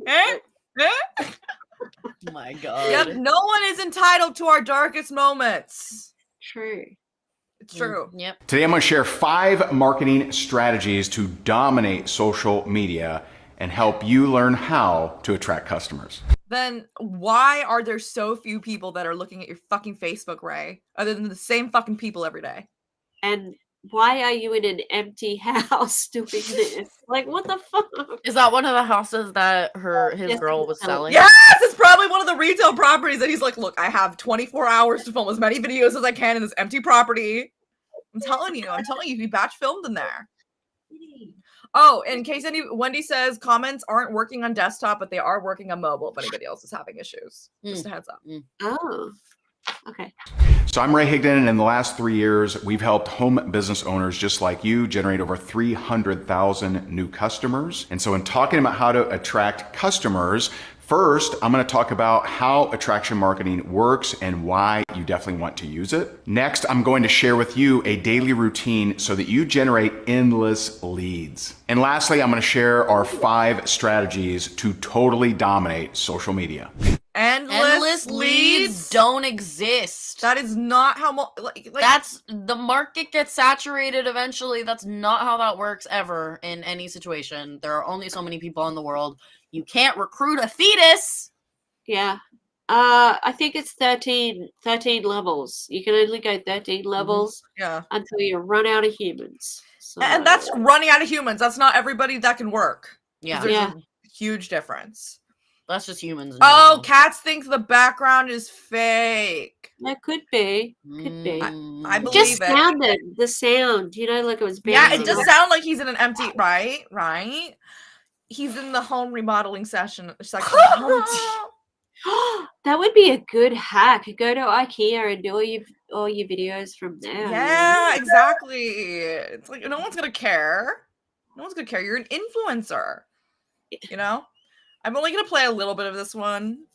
eh?
Oh my God.
Yep, no one is entitled to our darkest moments.
True.
It's true.
Yep.
Today I'm going to share 5 marketing strategies to dominate social media and help you learn how to attract customers.
Then why are there so few people that are looking at your fucking Facebook, Ray, other than the same fucking people every day?
And why are you in an empty house doing this? Like, what the fuck?
Is that one of the houses that his
Yes,
girl was selling?
Yes, it's probably one of the retail properties that he's like, look, I have 24 hours to film as many videos as I can in this empty property. I'm telling you, he batch filmed in there. Oh, in case Wendy says comments aren't working on desktop, but they are working on mobile if anybody else is having issues. Just a heads up.
Oh, okay.
So I'm Ray Higdon, and in the last 3 years, we've helped home business owners just like you generate over 300,000 new customers. And so in talking about how to attract customers, first, I'm going to talk about how attraction marketing works and why you definitely want to use it. Next, I'm going to share with you a daily routine so that you generate endless leads. And lastly, I'm going to share our 5 strategies to totally dominate social media.
Endless leads
don't exist.
That is not how
that's the market gets saturated eventually. That's not how that works ever in any situation. There are only so many people in the world. You can't recruit a fetus.
Yeah. I think it's 13 levels. You can only go 13 levels until you run out of humans. So.
And that's running out of humans. That's not everybody that can work.
Yeah.
There's a huge difference.
That's just humans.
Oh, cats think the background is fake.
That could be. Could be.
I believe
just
it.
sounded the sound, like it was bouncing.
Yeah, it does sound like he's in an empty right? He's in the home remodeling section.
That would be a good hack. Go to IKEA and do all your videos from there.
Yeah, exactly. It's like no one's gonna care. No one's gonna care. You're an influencer. I'm only gonna play a little bit of this one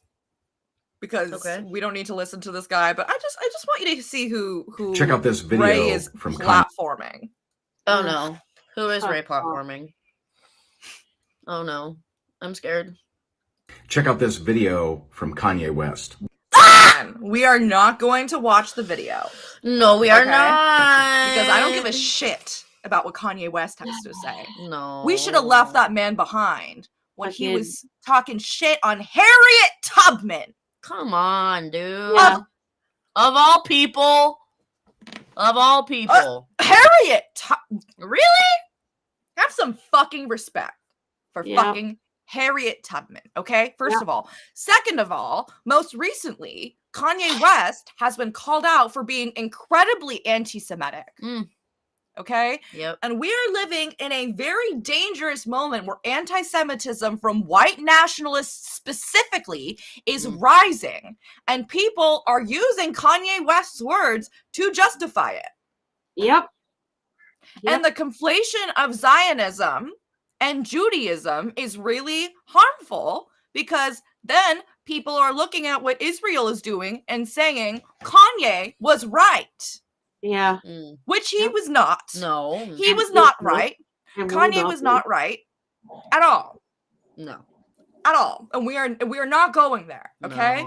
because we don't need to listen to this guy. But I just want you to see who
check out this video
Ray is
from
platforming.
Oh no, who is Ray platforming? Oh no, I'm scared.
Check out this video from Kanye West.
We are not going to watch the video.
No, we are not.
Because I don't give a shit about what Kanye West has to say.
No.
We should have left that man behind when he was talking shit on Harriet Tubman.
Come on, dude.
Yeah.
Of all people.
Harriet
Really?
Have some fucking respect for fucking Harriet Tubman, okay? First of all. Second of all, most recently, Kanye West has been called out for being incredibly anti-Semitic. Okay?
Yep.
And we are living in a very dangerous moment where anti-Semitism from white nationalists specifically is rising. And people are using Kanye West's words to justify it.
Yep.
And the conflation of Zionism and Judaism is really harmful, because then people are looking at what Israel is doing and saying Kanye was right.
Yeah.
Which he was not.
No.
He was not right. Kanye was not right at all.
No.
At all. And we are not going there. Okay?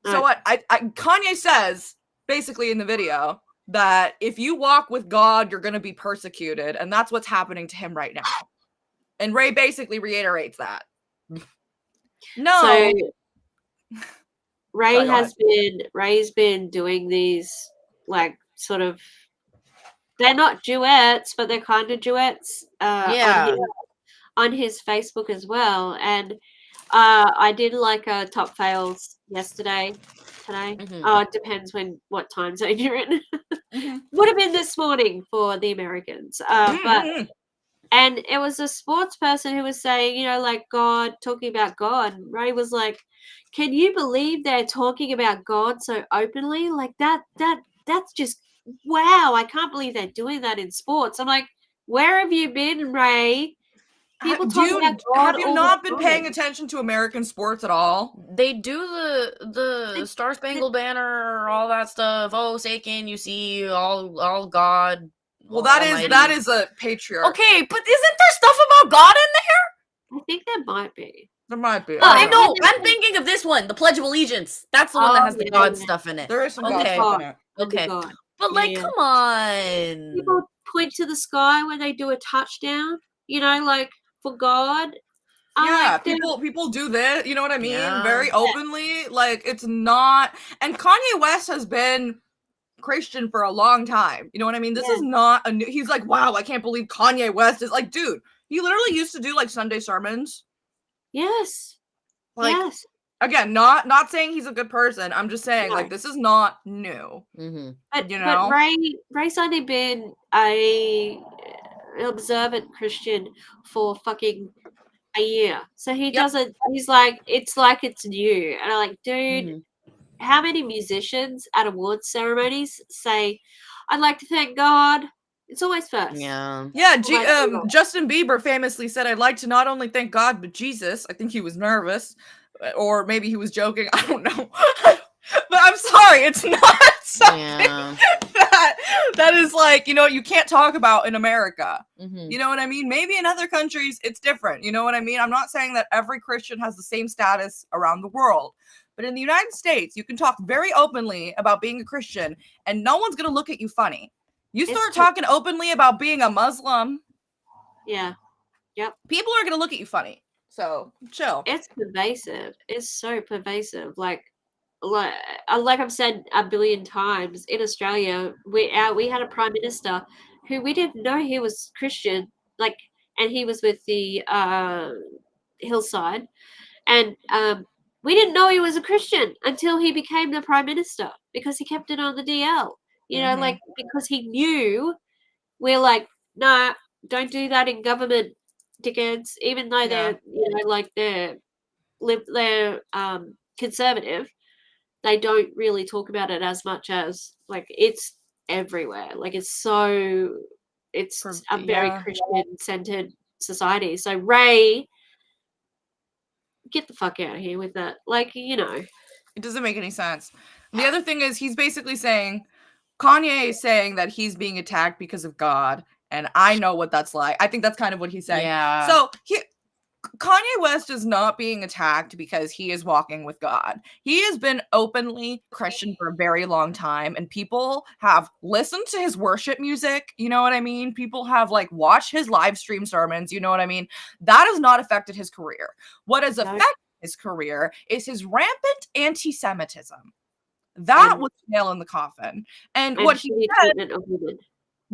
No.
So what Kanye says basically in the video that if you walk with God, you're going to be persecuted, and that's what's happening to him right now. And Ray basically reiterates that. No.
So Ray's been doing these, like, sort of, they're not duets, but they're kind of duets on his Facebook as well. And I did like a top fails today. It depends what time zone you're in. Would have been this morning for the Americans. But and it was a sports person who was saying, you know, like, God, talking about God. Ray was like, can you believe they're talking about God so openly? Like, that's just, wow, I can't believe they're doing that in sports. I'm like, where have you been, Ray? People talk about God.
Have you not been paying attention to American sports at all?
They do the Star Spangled Banner, all that stuff. Oh, say can you see all God.
Well, that is a patriarch.
Okay, but isn't there stuff about God in there?
I think there might be.
There might be.
I know. I'm thinking of this one, the Pledge of Allegiance. That's the one that has the God stuff in it.
There is some God stuff in it.
Okay.
God.
But come on.
People point to the sky when they do a touchdown, you know, like, for God.
People do this, you know what I mean? Very openly. Like, it's not. And Kanye West has been Christian for a long time. You know what I mean? This is not a new. He's like, wow, I can't believe Kanye West is like, dude, he literally used to do like Sunday sermons.
Yes.
Like, again, not saying he's a good person. I'm just saying, like, this is not new.
But,
you know,
Ray's only been a observant Christian for fucking a year, so he doesn't. He's like, it's new, and I'm like, dude, how many musicians at awards ceremonies say, "I'd like to thank God"? It's always first.
Justin Bieber famously said, "I'd like to not only thank God but Jesus." I think he was nervous, or maybe he was joking. I don't know. But I'm sorry, it's not something that is like, you know, you can't talk about in America. You know what I mean? Maybe in other countries it's different. You know what I mean? I'm not saying that every Christian has the same status around the world. But in the United States, you can talk very openly about being a Christian and no one's going to look at you funny. You start talking openly about being a Muslim.
Yeah. Yep.
People are going to look at you funny. So chill.
It's pervasive. It's so pervasive. Like I've said a billion times, in Australia, we had a prime minister who we didn't know he was Christian, like, and he was with the Hillside, and we didn't know he was a Christian until he became the prime minister, because he kept it on the DL, you know, like, because he knew we're like, nah, don't do that in government, dickheads, even though they're, you know, like they're conservative. They don't really talk about it as much as, like, it's everywhere. Like, it's a very Christian-centered society. So, Ray, get the fuck out of here with that. Like, you know.
It doesn't make any sense. The other thing is, he's basically saying, Kanye is saying that he's being attacked because of God. And I know what that's like. I think that's kind of what he's saying.
Yeah.
So, Kanye West is not being attacked because he is walking with God. He has been openly Christian for a very long time, and people have listened to his worship music. You know what I mean? People have, like, watched his live stream sermons. You know what I mean? That has not affected his career. What has affected his career is his rampant anti-Semitism. That was the nail in the coffin. And what he said.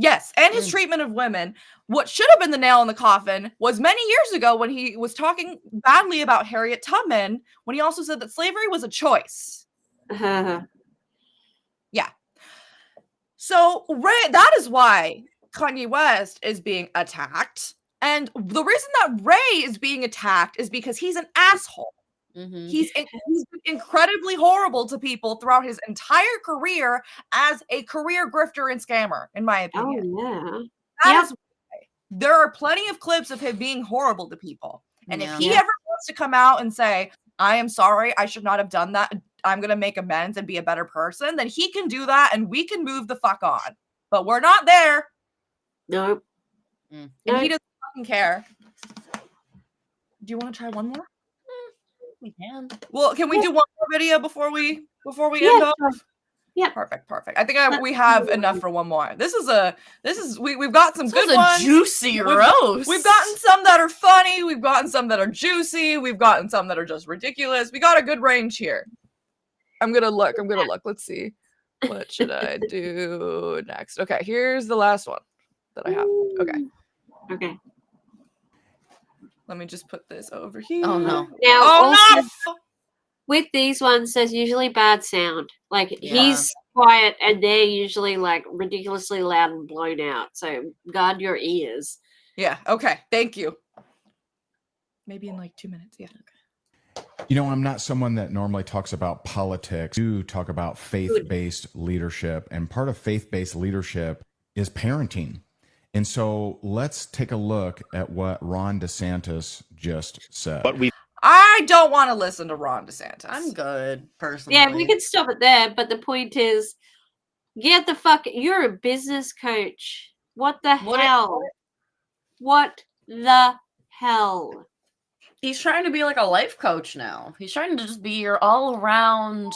Yes, and his treatment of women. What should have been the nail in the coffin was many years ago when he was talking badly about Harriet Tubman, when he also said that slavery was a choice. Yeah. So that is why Kanye West is being attacked. And the reason that Ray is being attacked is because he's an asshole. He's been incredibly horrible to people throughout his entire career as a career grifter and scammer, in my opinion.
Oh,
That is why. There are plenty of clips of him being horrible to people. And if he ever wants to come out and say, I am sorry, I should not have done that, I'm going to make amends and be a better person, then he can do that and we can move the fuck on. But we're not there.
Nope.
And he doesn't fucking care. Do you want to try one more?
We can.
Well, can we do one more video before we end off?
Yeah.
Perfect. I think we have enough for one more. We've got some good ones.
Juicy roast.
We've gotten some that are funny. We've gotten some that are juicy. We've gotten some that are just ridiculous. We got a good range here. I'm gonna look. Let's see. What should I do next? Okay, here's the last one that I have. Okay. Let me just put this over here.
Oh no.
Now, with these ones, there's usually bad sound. Like he's quiet, and they're usually like ridiculously loud and blown out. So guard your ears.
Yeah. Okay. Thank you. Maybe in like 2 minutes. Yeah.
You know, I'm not someone that normally talks about politics. I do talk about faith-based leadership, and part of faith-based leadership is parenting. And so let's take a look at what Ron DeSantis just said.
I don't want to listen to Ron DeSantis.
I'm good, personally.
Yeah, we can stop it there. But the point is, get the fuck. You're a business coach. What the hell? What the hell?
He's trying to be like a life coach now. He's trying to just be your all-around,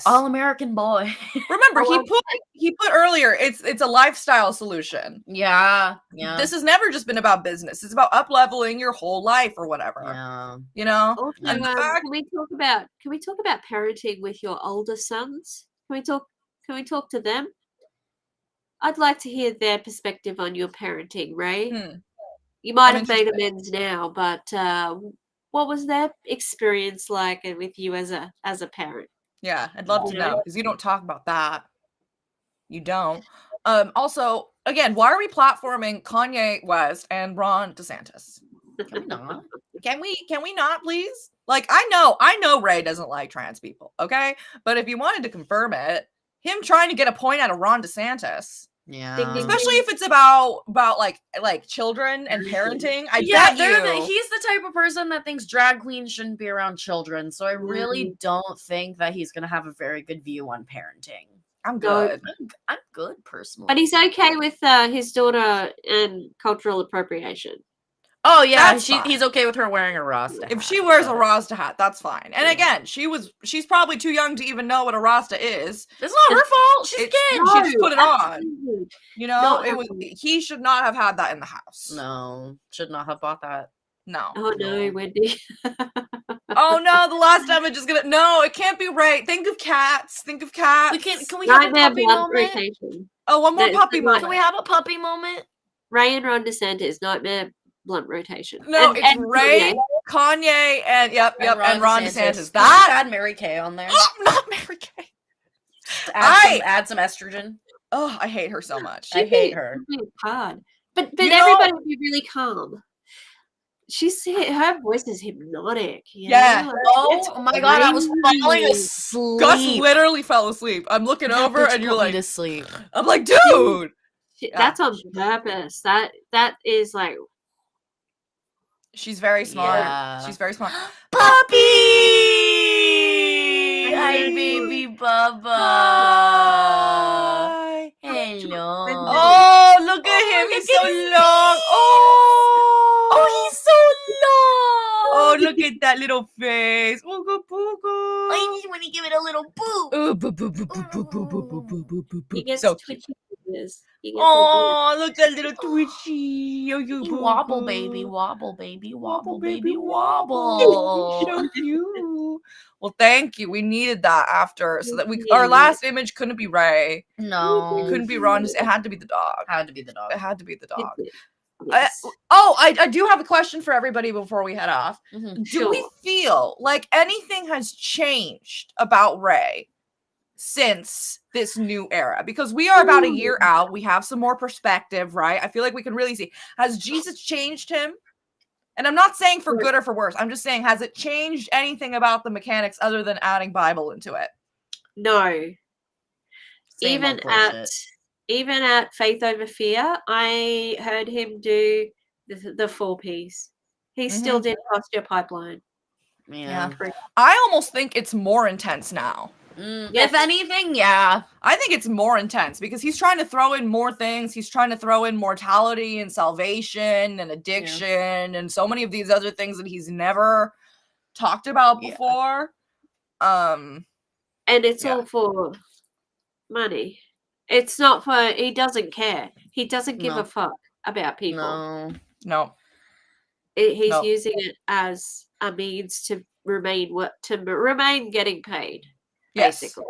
all-American boy.
Remember, he put earlier, it's a lifestyle solution.
Yeah.
This has never just been about business. It's about up-leveling your whole life or whatever.
Yeah.
You know?
Also,
And the fact-
can we talk about parenting with your older sons? Can we talk to them? I'd like to hear their perspective on your parenting, Ray. You might have made amends now, but what was their experience like with you as a parent?
Yeah, I'd love to know, because you don't talk about that. You don't. Also, again, why are we platforming Kanye West and Ron DeSantis?
Can we not?
Can we not, please? Like, I know Ray doesn't like trans people, okay? But if you wanted to confirm it, him trying to get a point out of Ron DeSantis.
Yeah.
Especially if it's about like children and parenting. He's
the type of person that thinks drag queens shouldn't be around children. So I really don't think that he's gonna have a very good view on parenting.
I'm good.
I'm good personally.
But he's okay with his daughter and cultural appropriation.
Oh yeah,
That's fine.
he's okay with her wearing a Rasta hat.
If she wears a Rasta hat, that's fine. And again, she's probably too young to even know what a Rasta is.
It's not her fault. She's a kid.
She just put it on.
Absolutely.
You know, he should not have had that in the house.
No, should not have bought that.
No.
Oh no, Wendy.
Oh no, the last image is gonna. No, it can't be right. Think of cats. Can
we have a
Nightmare
puppy
blood
moment?
rotation.
Oh, one more puppy moment.
Can we have a puppy moment?
Ray and Ron DeSantis, nightmare blunt rotation.
No, it's Ray, Kanye, and and Ron DeSantis. That
add Mary Kay on there.
Oh, not Mary Kay.
Add some estrogen.
Oh, I hate her so much.
I hate her.
Hard. But
You
everybody
know-
would be really calm. Her voice is hypnotic. You
Yeah.
know?
Oh my god, I was falling asleep.
Gus literally fell asleep. I'm looking over and you're like,
to sleep.
I'm like, dude.
That's on purpose. That is like
She's very smart.
Yeah.
She's very smart.
Puppy! Hi, baby Bubba.
Hi.
Hello.
Oh, look at him. He's so long.
Oh, he's so long.
Oh, look at that little face. Ooga booga.
I just want to give it a little boo.
Ooh, boo, boo, boo, boo, boo, boo, boo, boo, boo, boo, boo, boo.
he gets
So
twitchy
cute.
fingers.
Oh, look at that little twitchy. Oh, you boo,
Wobble,
boo.
baby, wobble, baby, wobble,
baby,
baby,
wobble.
wobble.
So cute. Well, thank you. We needed that after, so that our last image couldn't be Ray.
No.
It couldn't be Ron. It had to be the dog.
Had to be the dog.
It had to be the dog.
Yes.
I do have a question for everybody before we head off.
Mhm.
Do we feel like anything has changed about Ray since this new era? Because we are about a year out. We have some more perspective, right? I feel like we can really see. Has Jesus changed him? And I'm not saying for good or for worse. I'm just saying, has it changed anything about the mechanics other than adding Bible into it?
No.
Same old bullshit.
Even at Faith Over Fear, I heard him do the 4 Ps. He still did posture pipeline.
Yeah.
I almost think it's more intense now.
If anything, yeah.
I think it's more intense because he's trying to throw in more things. He's trying to throw in mortality and salvation and addiction and so many of these other things that he's never talked about before.
And it's all for money. It's not for, he doesn't care. He doesn't give a fuck about people.
No.
He's using it as a means to remain getting paid. Basically.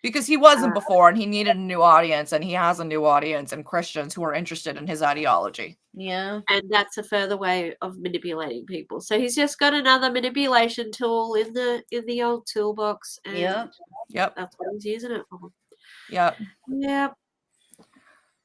Because he wasn't before, and he needed a new audience, and he has a new audience and Christians who are interested in his ideology.
Yeah.
And that's a further way of manipulating people. So he's just got another manipulation tool in the old toolbox. And
Yep.
That's what he's using it for.
Yep.
Yep.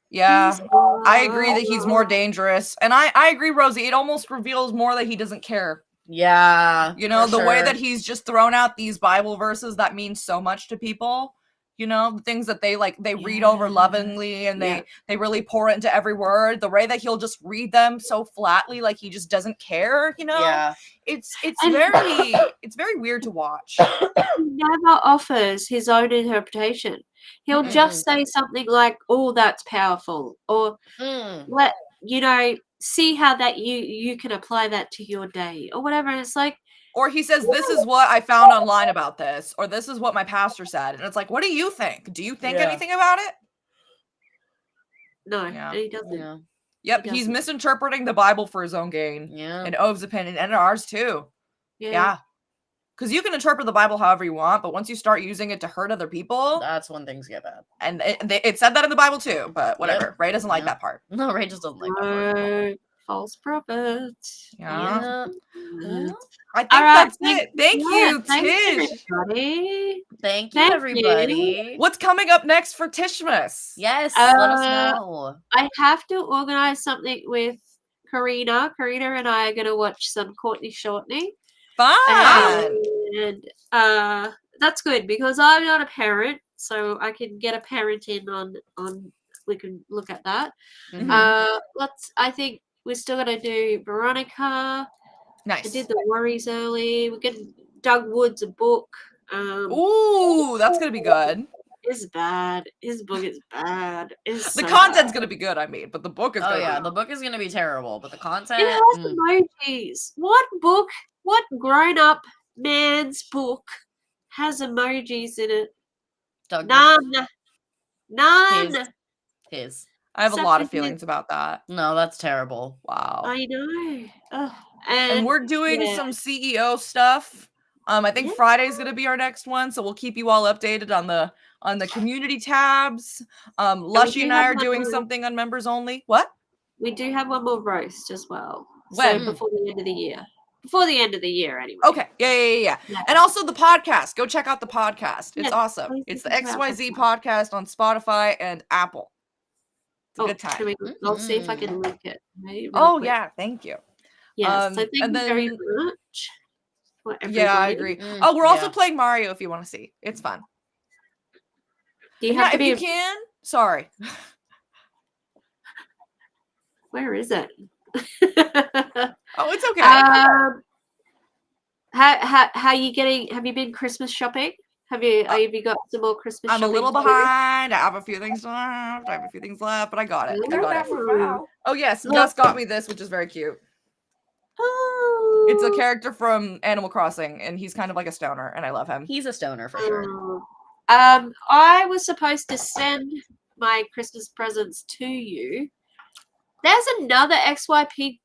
Yeah. I agree that he's more dangerous. And I agree, Rosie, it almost reveals more that he doesn't care.
Yeah.
You know, the way that he's just thrown out these Bible verses that mean so much to people. You know, the things that they read over lovingly and they really pour it into every word. The way that he'll just read them so flatly, like he just doesn't care, you know?
Yeah.
It's very weird to watch.
He never offers his own interpretation. He'll just say something like, "Oh, that's powerful," or "Let see how that you can apply that to your day," or whatever. And it's like,
or he says, "This is what I found online about this," or "This is what my pastor said," and it's like, "What do you think? Do you think anything about it?"
No, he doesn't.
Yeah.
Yep, he's misinterpreting the Bible for his own gain.
Yeah.
In Ove's opinion, and ours too.
Yeah.
Because you can interpret the Bible however you want, but once you start using it to hurt other people,
that's when things get bad.
And it said that in the Bible too, but whatever. Yep. Ray doesn't like that part.
No, Ray just doesn't like that part.
False prophets.
Yeah. I think
that's
it. Thank you, Tish.
Thank you, everybody.
What's coming up next for Tishmas?
Yes, let us know.
I have to organize something with Karina. Karina and I are going to watch some Courtney Shortney.
Fun.
And that's good because I'm not a parent, so I can get a parent in on we can look at that. I think we're still gonna do Veronica.
Nice.
I did the Worries early. We're getting Doug Woods a book.
Ooh, that's gonna be good.
It's bad. His book is bad. It's
the content's gonna be good, but the book is
the book is gonna be terrible, but the content,
it has emojis. What grown-up man's book has emojis in it? None.
His.
I have a lot of feelings about that.
No, that's terrible.
Wow.
I know.
And we're doing some CEO stuff. I think Friday's gonna be our next one, so we'll keep you all updated on the community tabs. Lushy and I are doing something on members only. What?
We do have one more roast as well.
When?
So before the end of the year. Before the end of the year, anyway.
Okay. Yeah. And also the podcast. Go check out the podcast. It's awesome. It's the XYZ podcast on Spotify and Apple. It's a good time.
I'll see if I can link it.
Quick. Yeah. Thank you.
Yeah. So thank you very much.
Yeah, I agree. We're also playing Mario if you want to see. It's fun.
Do you have to
if you can. Sorry.
Where is it?
Oh, it's okay.
How you getting? Have you been Christmas shopping? Have you got some more Christmas shopping?
I'm a little behind. I have a few things left. But I got it. Oh yes, Gus got me this, which is very cute.
Oh.
It's a character from Animal Crossing, and he's kind of like a stoner, and I love him.
He's a stoner for sure.
I was supposed to send my Christmas presents to you. There's another XYZ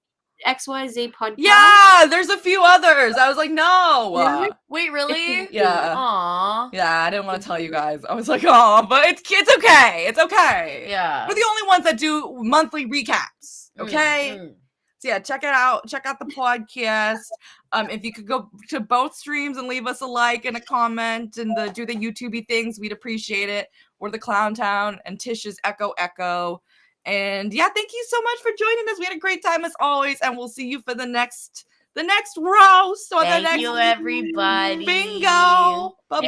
podcast.
Yeah, there's a few others. I was like, no.
Really?
Wait, really?
Yeah.
Aww.
Yeah, I didn't want to tell you guys. I was like, oh, but it's okay. It's okay.
Yeah.
We're the only ones that do monthly recaps. Okay. So yeah, check it out. Check out the podcast. If you could go to both streams and leave us a like and a comment and do the YouTubey things, we'd appreciate it. We're the Clown Town and Tish's Echo Echo. And yeah, thank you so much for joining us. We had a great time as always, and we'll see you for the next roast or the next
you, everybody.
bingo. Bye-bye.